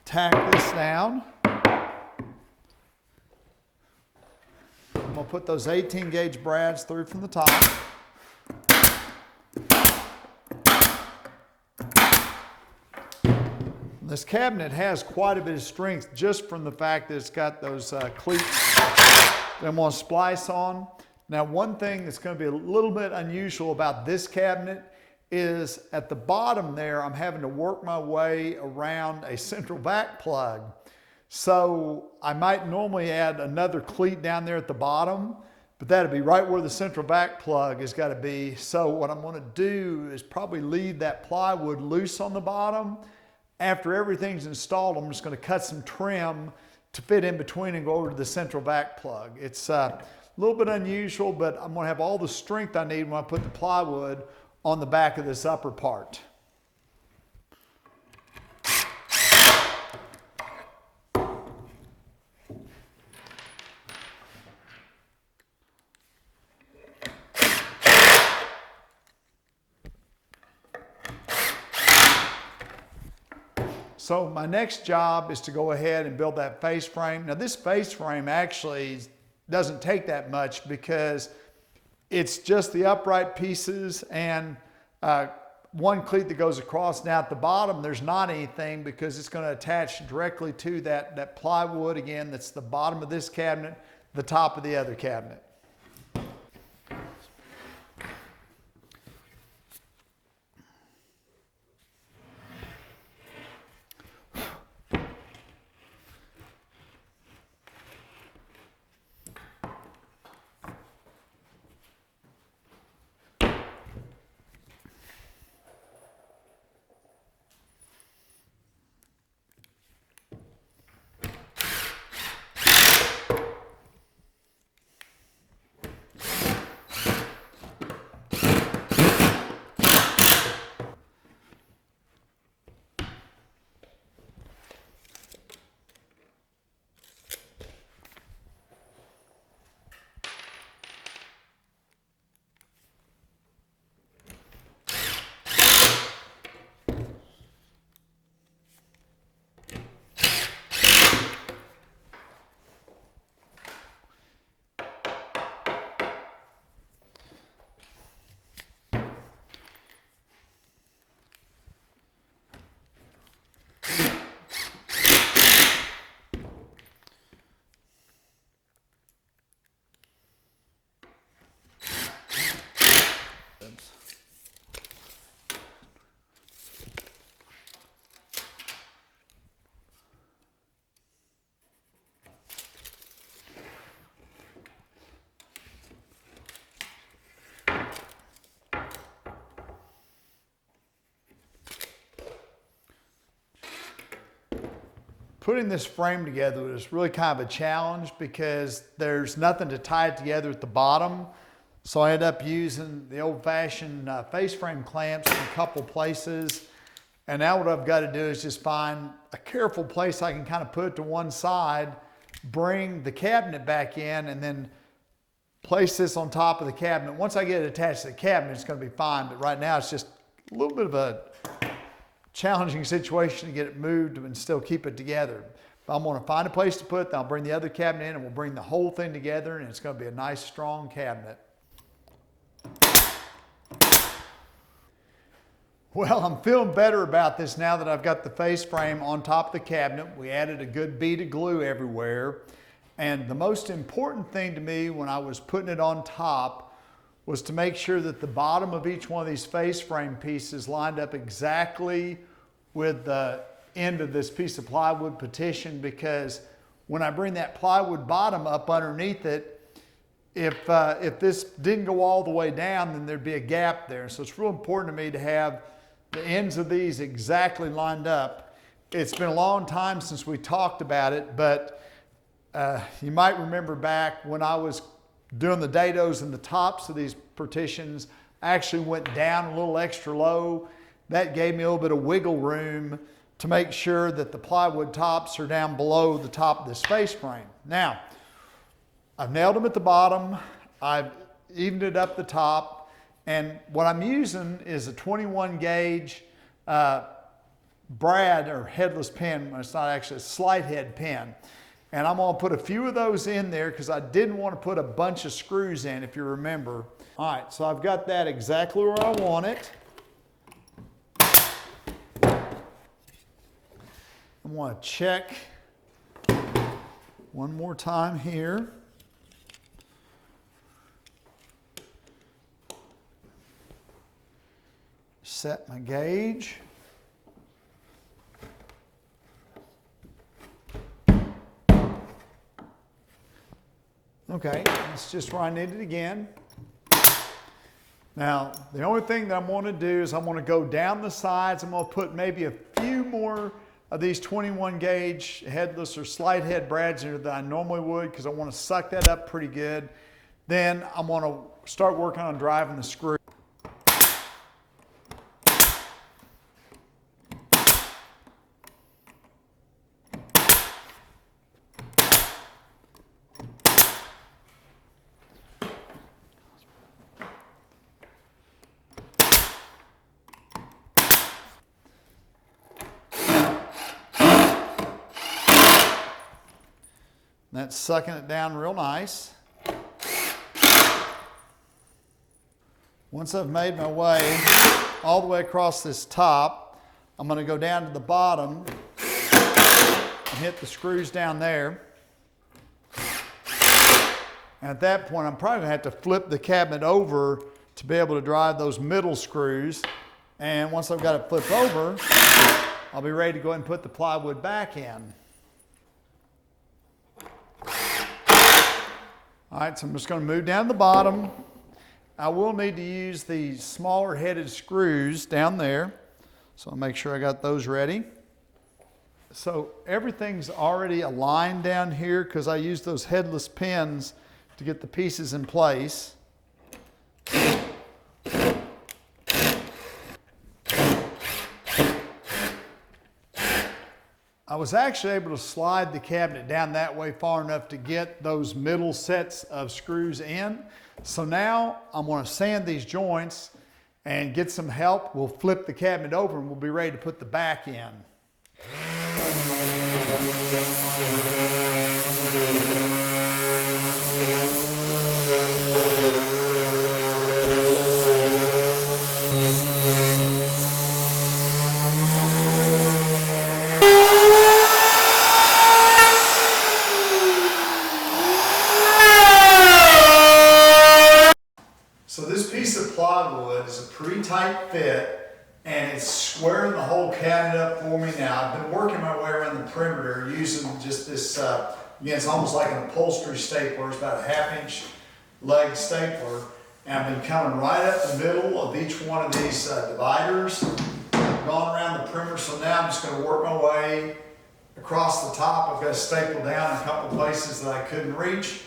tack this down. I'm going to put those 18 gauge brads through from the top. This cabinet has quite a bit of strength just from the fact that it's got those cleats that I'm going to splice on. Now, one thing that's going to be a little bit unusual about this cabinet is at the bottom there, I'm having to work my way around a central vac plug. So I might normally add another cleat down there at the bottom, but that'd be right where the central vac plug has got to be. So what I'm going to do is probably leave that plywood loose on the bottom. After everything's installed, I'm just going to cut some trim to fit in between and go over to the central vac plug. It's a little bit unusual, but I'm going to have all the strength I need when I put the plywood on the back of this upper part. So my next job is to go ahead and build that face frame. Now this face frame actually doesn't take that much because it's just the upright pieces and one cleat that goes across. Now at the bottom there's not anything because it's going to attach directly to that plywood again. That's the bottom of this cabinet, the top of the other cabinet. Putting this frame together was really kind of a challenge because there's nothing to tie it together at the bottom. So I ended up using the old-fashioned face frame clamps in a couple places. And now what I've got to do is just find a careful place I can kind of put it to one side, bring the cabinet back in, and then place this on top of the cabinet. Once I get it attached to the cabinet, it's going to be fine. But right now it's just a little bit of a challenging situation to get it moved and still keep it together. But I'm going to find a place to put it, then I'll bring the other cabinet in and we'll bring the whole thing together and it's going to be a nice strong cabinet. Well, I'm feeling better about this now that I've got the face frame on top of the cabinet. We added a good bead of glue everywhere. And the most important thing to me when I was putting it on top was to make sure that the bottom of each one of these face frame pieces lined up exactly with the end of this piece of plywood partition, because when I bring that plywood bottom up underneath it, if this didn't go all the way down, then there'd be a gap there. So it's real important to me to have the ends of these exactly lined up. It's been a long time since we talked about it, but you might remember back when I was doing the dados and the tops of these partitions, I actually went down a little extra low. That gave me a little bit of wiggle room to make sure that the plywood tops are down below the top of this face frame. Now, I've nailed them at the bottom. I've evened it up the top. And what I'm using is a 21 gauge brad or headless pin. It's not actually a slide head pin. And I'm gonna put a few of those in there because I didn't want to put a bunch of screws in, if you remember. All right, so I've got that exactly where I want it. I want to check one more time here. Set my gauge. Okay, that's just where I need it again. Now, the only thing that I'm going to do is I'm going to go down the sides. I'm going to put maybe a few more of these 21 gauge headless or slide head brads in here than I normally would because I want to suck that up pretty good. Then I'm going to start working on driving the screw. That's sucking it down real nice. Once I've made my way all the way across this top, I'm going to go down to the bottom and hit the screws down there. And at that point, I'm probably going to have to flip the cabinet over to be able to drive those middle screws. And once I've got it flipped over, I'll be ready to go ahead and put the plywood back in. All right, so I'm just going to move down to the bottom. I will need to use the smaller headed screws down there. So I'll make sure I got those ready. So everything's already aligned down here because I used those headless pins to get the pieces in place. I was actually able to slide the cabinet down that way far enough to get those middle sets of screws in. So now I'm going to sand these joints and get some help. We'll flip the cabinet over and we'll be ready to put the back in. So this piece of plywood is a pretty tight fit and it's squaring the whole cabinet up for me now. I've been working my way around the perimeter using just this, again, it's almost like an upholstery stapler. It's about a 1/2-inch leg stapler. And I've been coming right up the middle of each one of these dividers. I've gone around the perimeter, so now I'm just going to work my way across the top. I've got to staple down a couple places that I couldn't reach.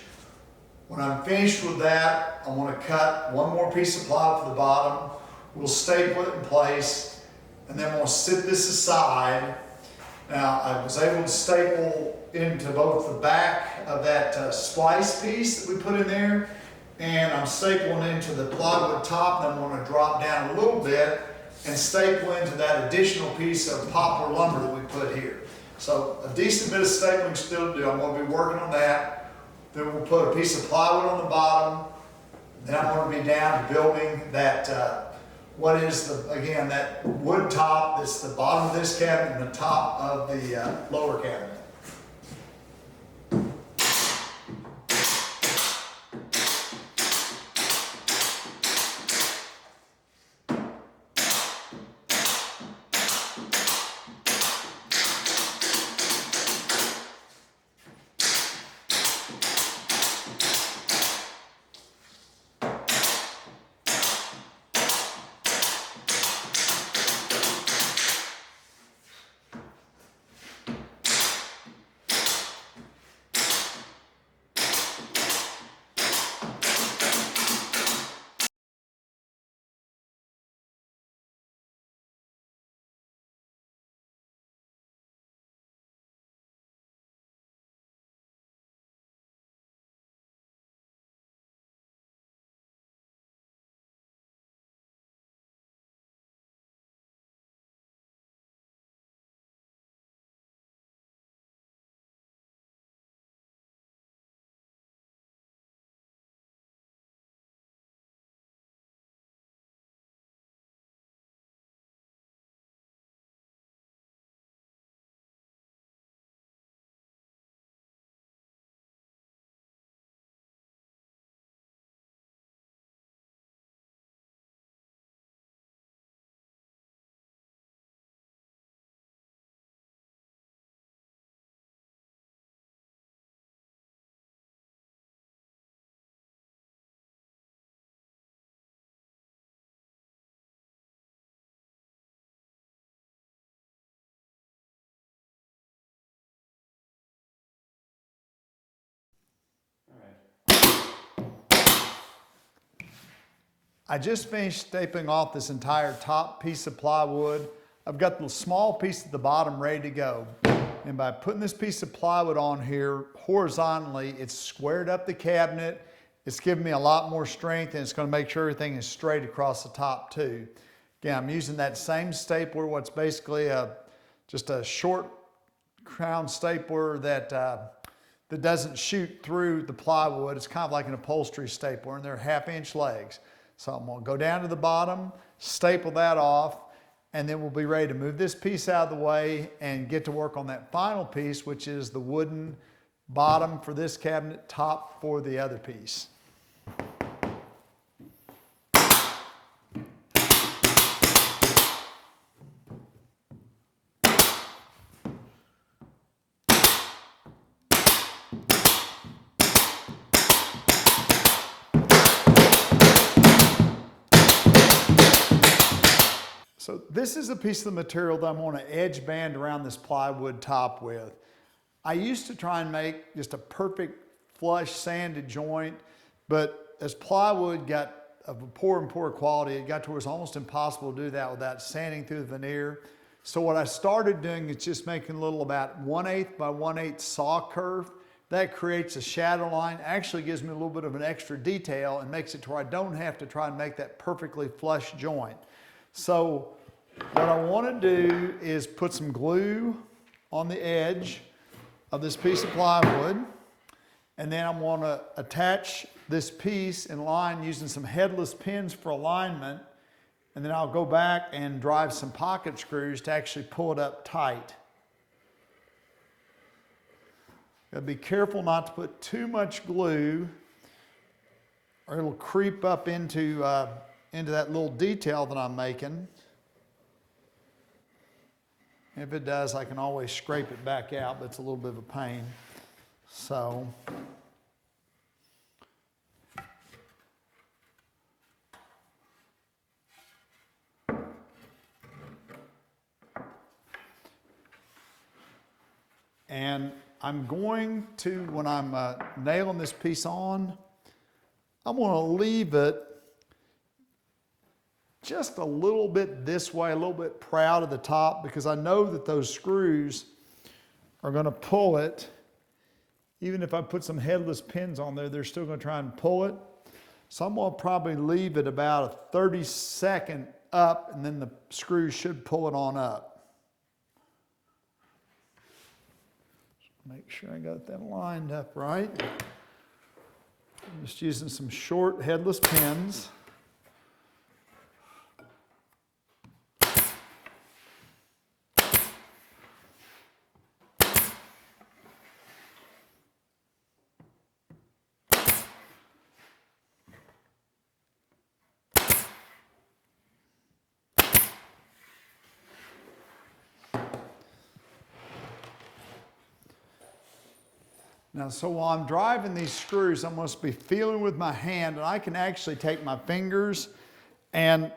When I'm finished with that, I'm going to cut one more piece of plywood to the bottom. We'll staple it in place, and then we'll sit this aside. Now, I was able to staple into both the back of that splice piece that we put in there, and I'm stapling into the plywood top, and I'm going to drop down a little bit and staple into that additional piece of poplar lumber that we put here. So a decent bit of stapling still to do. I'm going to be working on that. Then we'll put a piece of plywood on the bottom. Then I'm going to be down to building that, what is the, again, that wood top that's the bottom of this cabinet and the top of the lower cabinet. I just finished stapling off this entire top piece of plywood. I've got the small piece at the bottom ready to go. And by putting this piece of plywood on here horizontally, it's squared up the cabinet. It's giving me a lot more strength, and it's going to make sure everything is straight across the top too. Again, I'm using that same stapler, what's basically just a short crown stapler that doesn't shoot through the plywood. It's kind of like an upholstery stapler, and they're 1/2-inch legs. So I'm going to go down to the bottom, staple that off, and then we'll be ready to move this piece out of the way and get to work on that final piece, which is the wooden bottom for this cabinet, top for the other piece. So this is a piece of the material that I'm going to edge band around this plywood top with. I used to try and make just a perfect flush sanded joint, but as plywood got of a poorer and poorer quality, it got to where it's almost impossible to do that without sanding through the veneer. So what I started doing is just making a little about 1/8 by 1/8 saw curve. That creates a shadow line, actually gives me a little bit of an extra detail and makes it to where I don't have to try and make that perfectly flush joint. So what I want to do is put some glue on the edge of this piece of plywood, and then I'm going to attach this piece in line using some headless pins for alignment, and then I'll go back and drive some pocket screws to actually pull it up tight. Gotta be careful not to put too much glue or it'll creep up into that little detail that I'm making. If it does, I can always scrape it back out, but it's a little bit of a pain. So, and I'm going to, when I'm nailing this piece on, I'm going to leave it just a little bit this way, a little bit proud of the top, because I know that those screws are going to pull it. Even if I put some headless pins on there, they're still going to try and pull it. So I'm going to probably leave it about a 30-second up, and then the screws should pull it on up. Make sure I got that lined up right. I'm just using some short headless pins. Now, so while I'm driving these screws, I'm going to be feeling with my hand, and I can actually take my fingers and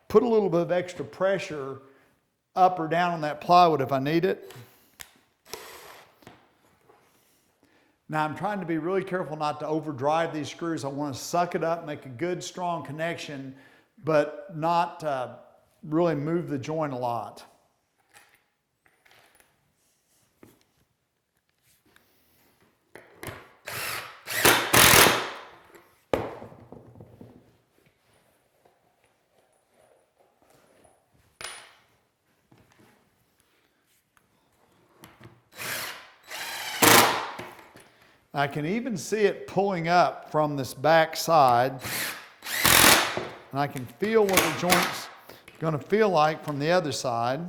put a little bit of extra pressure up or down on that plywood if I need it. Now, I'm trying to be really careful not to overdrive these screws. I want to suck it up, make a good, strong connection, but not really move the joint a lot. I can even see it pulling up from this back side, and I can feel what the joint's going to feel like from the other side.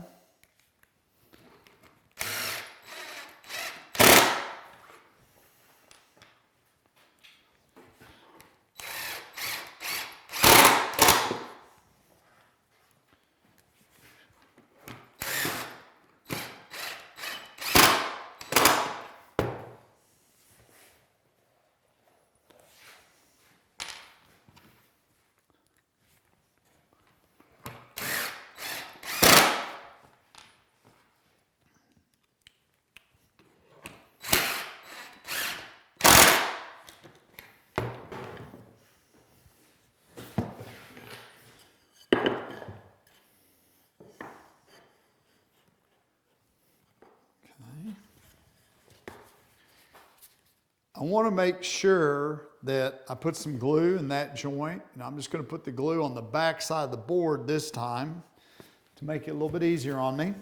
I want to make sure that I put some glue in that joint, and I'm just going to put the glue on the back side of the board this time to make it a little bit easier on me.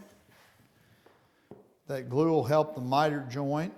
That glue will help the miter joint.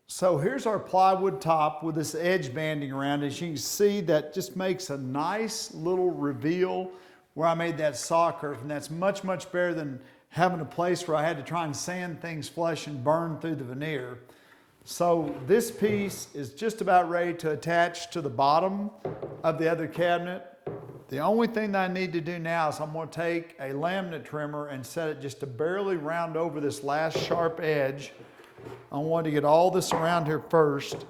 So here's our plywood top with this edge banding around it. As you can see, that just makes a nice little reveal where I made that saw curve, and that's much, much better than having a place where I had to try and sand things flush and burn through the veneer. So this piece is just about ready to attach to the bottom of the other cabinet. The only thing that I need to do now is I'm going to take a laminate trimmer and set it just to barely round over this last sharp edge. I want to get all this around here first.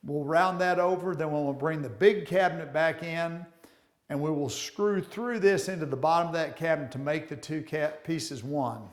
We'll round that over, then we'll bring the big cabinet back in, and we will screw through this into the bottom of that cabinet to make the two pieces one.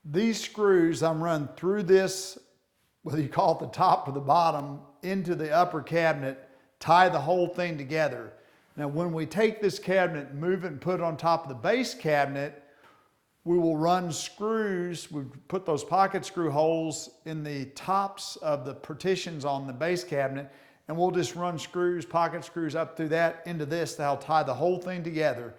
These screws I'm running through this, whether you call it the top or the bottom, into the upper cabinet, tie the whole thing together. Now when we take this cabinet, move it and put it on top of the base cabinet, we will run screws. We put those pocket screw holes in the tops of the partitions on the base cabinet, and we'll just run screws, pocket screws up through that into this. That'll tie the whole thing together.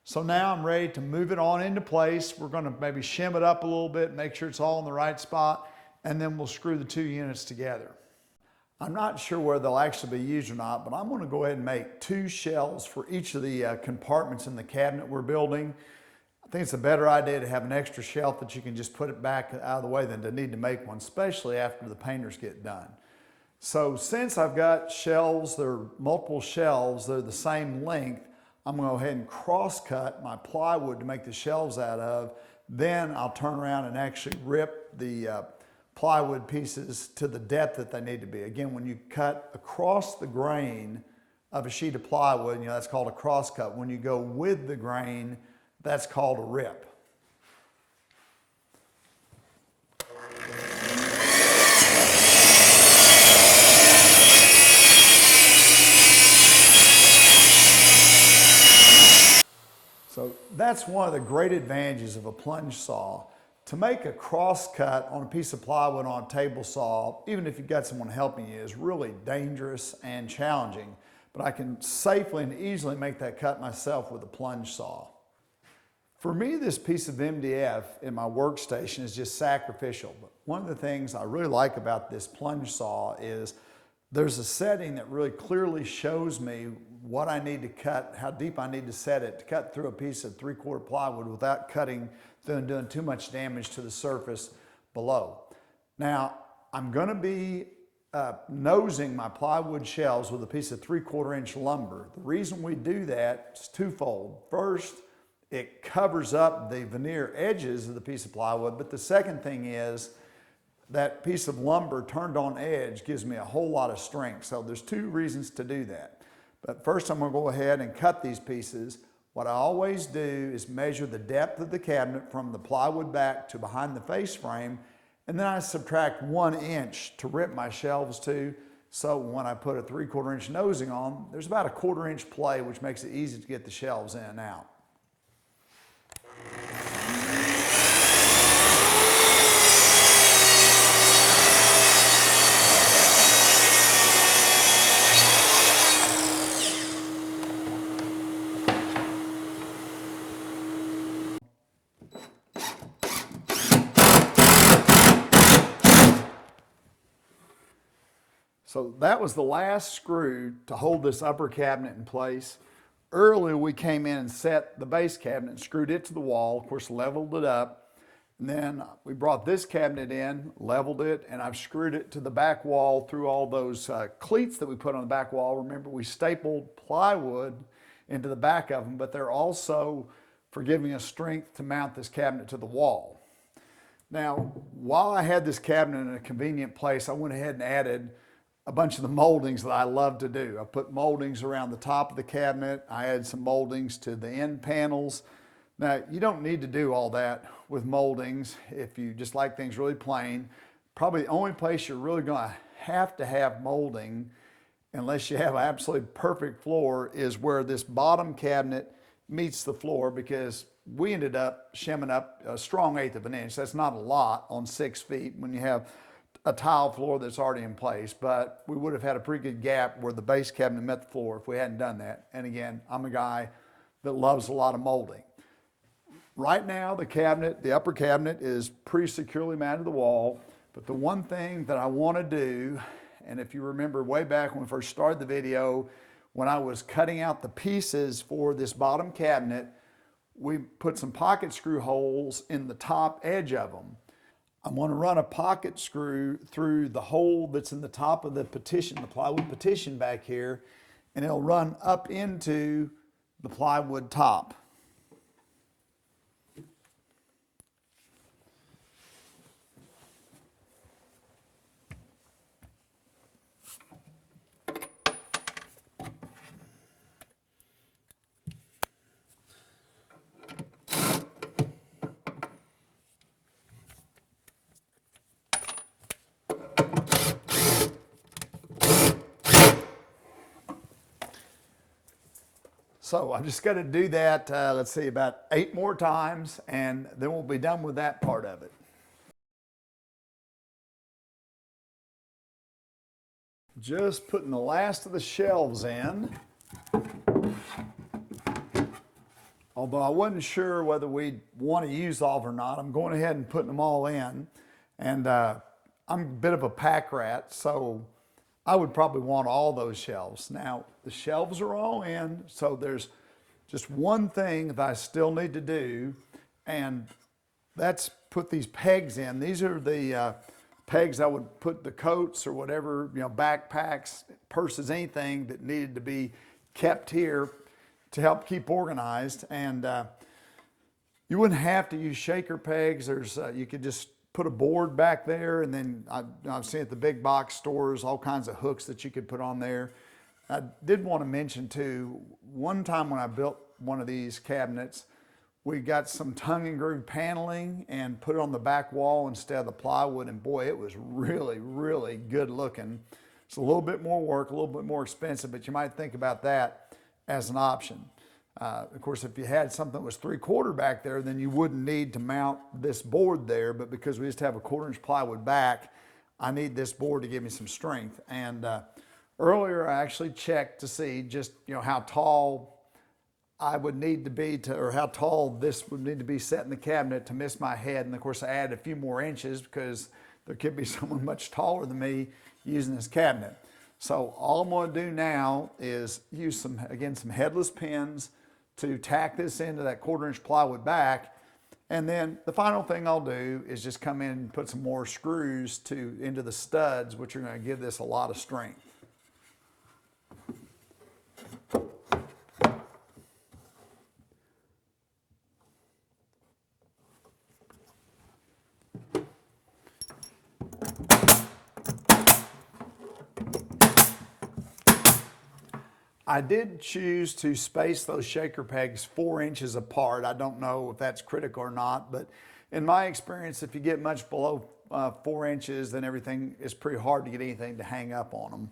So now I'm ready to move it on into place. We're going to maybe shim it up a little bit, make sure it's all in the right spot, and then we'll screw the two units together. I'm not sure whether they'll actually be used or not, but I'm going to go ahead and make two shelves for each of the compartments in the cabinet we're building. I think it's a better idea to have an extra shelf that you can just put it back out of the way than to need to make one, especially after the painters get done. So since I've got shelves, there are multiple shelves, they're the same length, I'm going to go ahead and cross cut my plywood to make the shelves out of. Then I'll turn around and actually rip the plywood pieces to the depth that they need to be. Again, when you cut across the grain of a sheet of plywood, that's called a cross cut. When you go with the grain, That's called a rip. So that's one of the great advantages of a plunge saw. To make a cross cut on a piece of plywood on a table saw, even if you've got someone helping you, is really dangerous and challenging. But I can safely and easily make that cut myself with a plunge saw. For me, this piece of MDF in my workstation is just sacrificial. But one of the things I really like about this plunge saw is there's a setting that really clearly shows me what I need to cut, how deep I need to set it to cut through a piece of 3/4 plywood without cutting through and doing too much damage to the surface below. Now, I'm going to be nosing my plywood shelves with a piece of 3/4 inch lumber. The reason we do that is twofold. First, it covers up the veneer edges of the piece of plywood, but the second thing is that piece of lumber turned on edge gives me a whole lot of strength. So there's two reasons to do that. But first I'm going to go ahead and cut these pieces. What I always do is measure the depth of the cabinet from the plywood back to behind the face frame, and then I subtract 1 inch to rip my shelves to. So when I put a 3/4 inch nosing on, there's about a 1/4 inch play, which makes it easy to get the shelves in and out. So that was the last screw to hold this upper cabinet in place. Earlier we came in and set the base cabinet and screwed it to the wall, of course leveled it up. And then we brought this cabinet in, leveled it, and I've screwed it to the back wall through all those cleats that we put on the back wall. Remember, we stapled plywood into the back of them, but they're also for giving us strength to mount this cabinet to the wall. Now, while I had this cabinet in a convenient place, I went ahead and added a bunch of the moldings that I love to do. I put moldings around the top of the cabinet. I added some moldings to the end panels. Now, you don't need to do all that with moldings if you just like things really plain. Probably the only place you're really going to have molding, unless you have an absolutely perfect floor, is where this bottom cabinet meets the floor, because we ended up shimming up a strong 1/8 of an inch. That's not a lot on 6 feet when you have a tile floor that's already in place, but we would have had a pretty good gap where the base cabinet met the floor if we hadn't done that. And again, I'm a guy that loves a lot of molding. Right now, the upper cabinet is pretty securely mounted to the wall, but the one thing that I want to do, and if you remember way back when we first started the video, when I was cutting out the pieces for this bottom cabinet, we put some pocket screw holes in the top edge of them. I'm going to run a pocket screw through the hole that's in the top of the partition, the plywood partition back here, and it'll run up into the plywood top. So I'm just going to do that, let's see, about 8 more times, and then we'll be done with that part of it. Just putting the last of the shelves in. Although I wasn't sure whether we'd want to use all or not, I'm going ahead and putting them all in. And I'm a bit of a pack rat, so I would probably want all those shelves. Now, the shelves are all in, so there's just one thing that I still need to do, and that's put these pegs in. These are the pegs I would put the coats or whatever, backpacks, purses, anything that needed to be kept here to help keep organized. And you wouldn't have to use shaker pegs. You could just put a board back there, and then I've seen at the big box stores all kinds of hooks that you could put on there. I did want to mention too, one time when I built one of these cabinets, We got some tongue and groove paneling and put it on the back wall instead of the plywood, and boy, it was really, really good looking. It's a little bit more work, a little bit more expensive, but you might think about that as an option. Of course, if you had something that was 3/4 back there, then you wouldn't need to mount this board there, but because we just have a 1/4 inch plywood back, I need this board to give me some strength. And earlier I actually checked to see just how tall I would need to be or how tall this would need to be set in the cabinet to miss my head. And of course I added a few more inches because there could be someone much taller than me using this cabinet. So all I'm going to do now is use some headless pins to tack this into that 1/4 inch plywood back. And then the final thing I'll do is just come in and put some more screws into the studs, which are going to give this a lot of strength. I did choose to space those shaker pegs 4 inches apart. I don't know if that's critical or not, but in my experience, if you get much below 4 inches, then everything is pretty hard to get anything to hang up on them.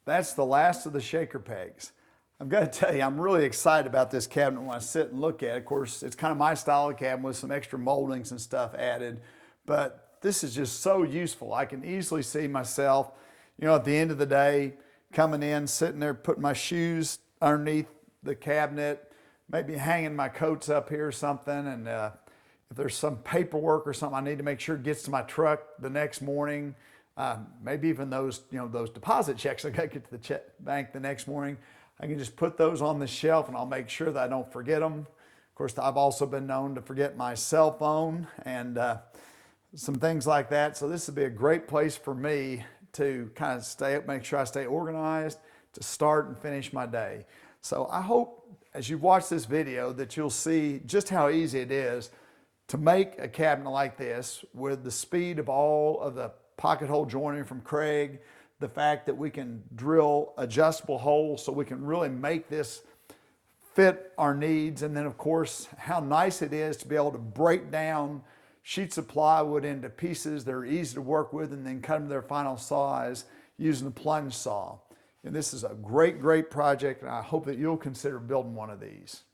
That's the last of the shaker pegs. I've got to tell you, I'm really excited about this cabinet when I sit and look at it. Of course, it's kind of my style of cabinet with some extra moldings and stuff added, but this is just so useful. I can easily see myself, at the end of the day, coming in, sitting there, putting my shoes underneath the cabinet, maybe hanging my coats up here or something, and if there's some paperwork or something I need to make sure gets to my truck the next morning, maybe even those deposit checks I got to get to the bank the next morning, I can just put those on the shelf and I'll make sure that I don't forget them. Of course, I've also been known to forget my cell phone and some things like that. So this would be a great place for me to kind of make sure I stay organized to start and finish my day. So I hope as you watch this video that you'll see just how easy it is to make a cabinet like this with the speed of all of the pocket hole joinery from Craig, the fact that we can drill adjustable holes so we can really make this fit our needs, and then of course how nice it is to be able to break down sheets of plywood into pieces that are easy to work with and then cut them to their final size using a plunge saw. And this is a great project, and I hope that you'll consider building one of these.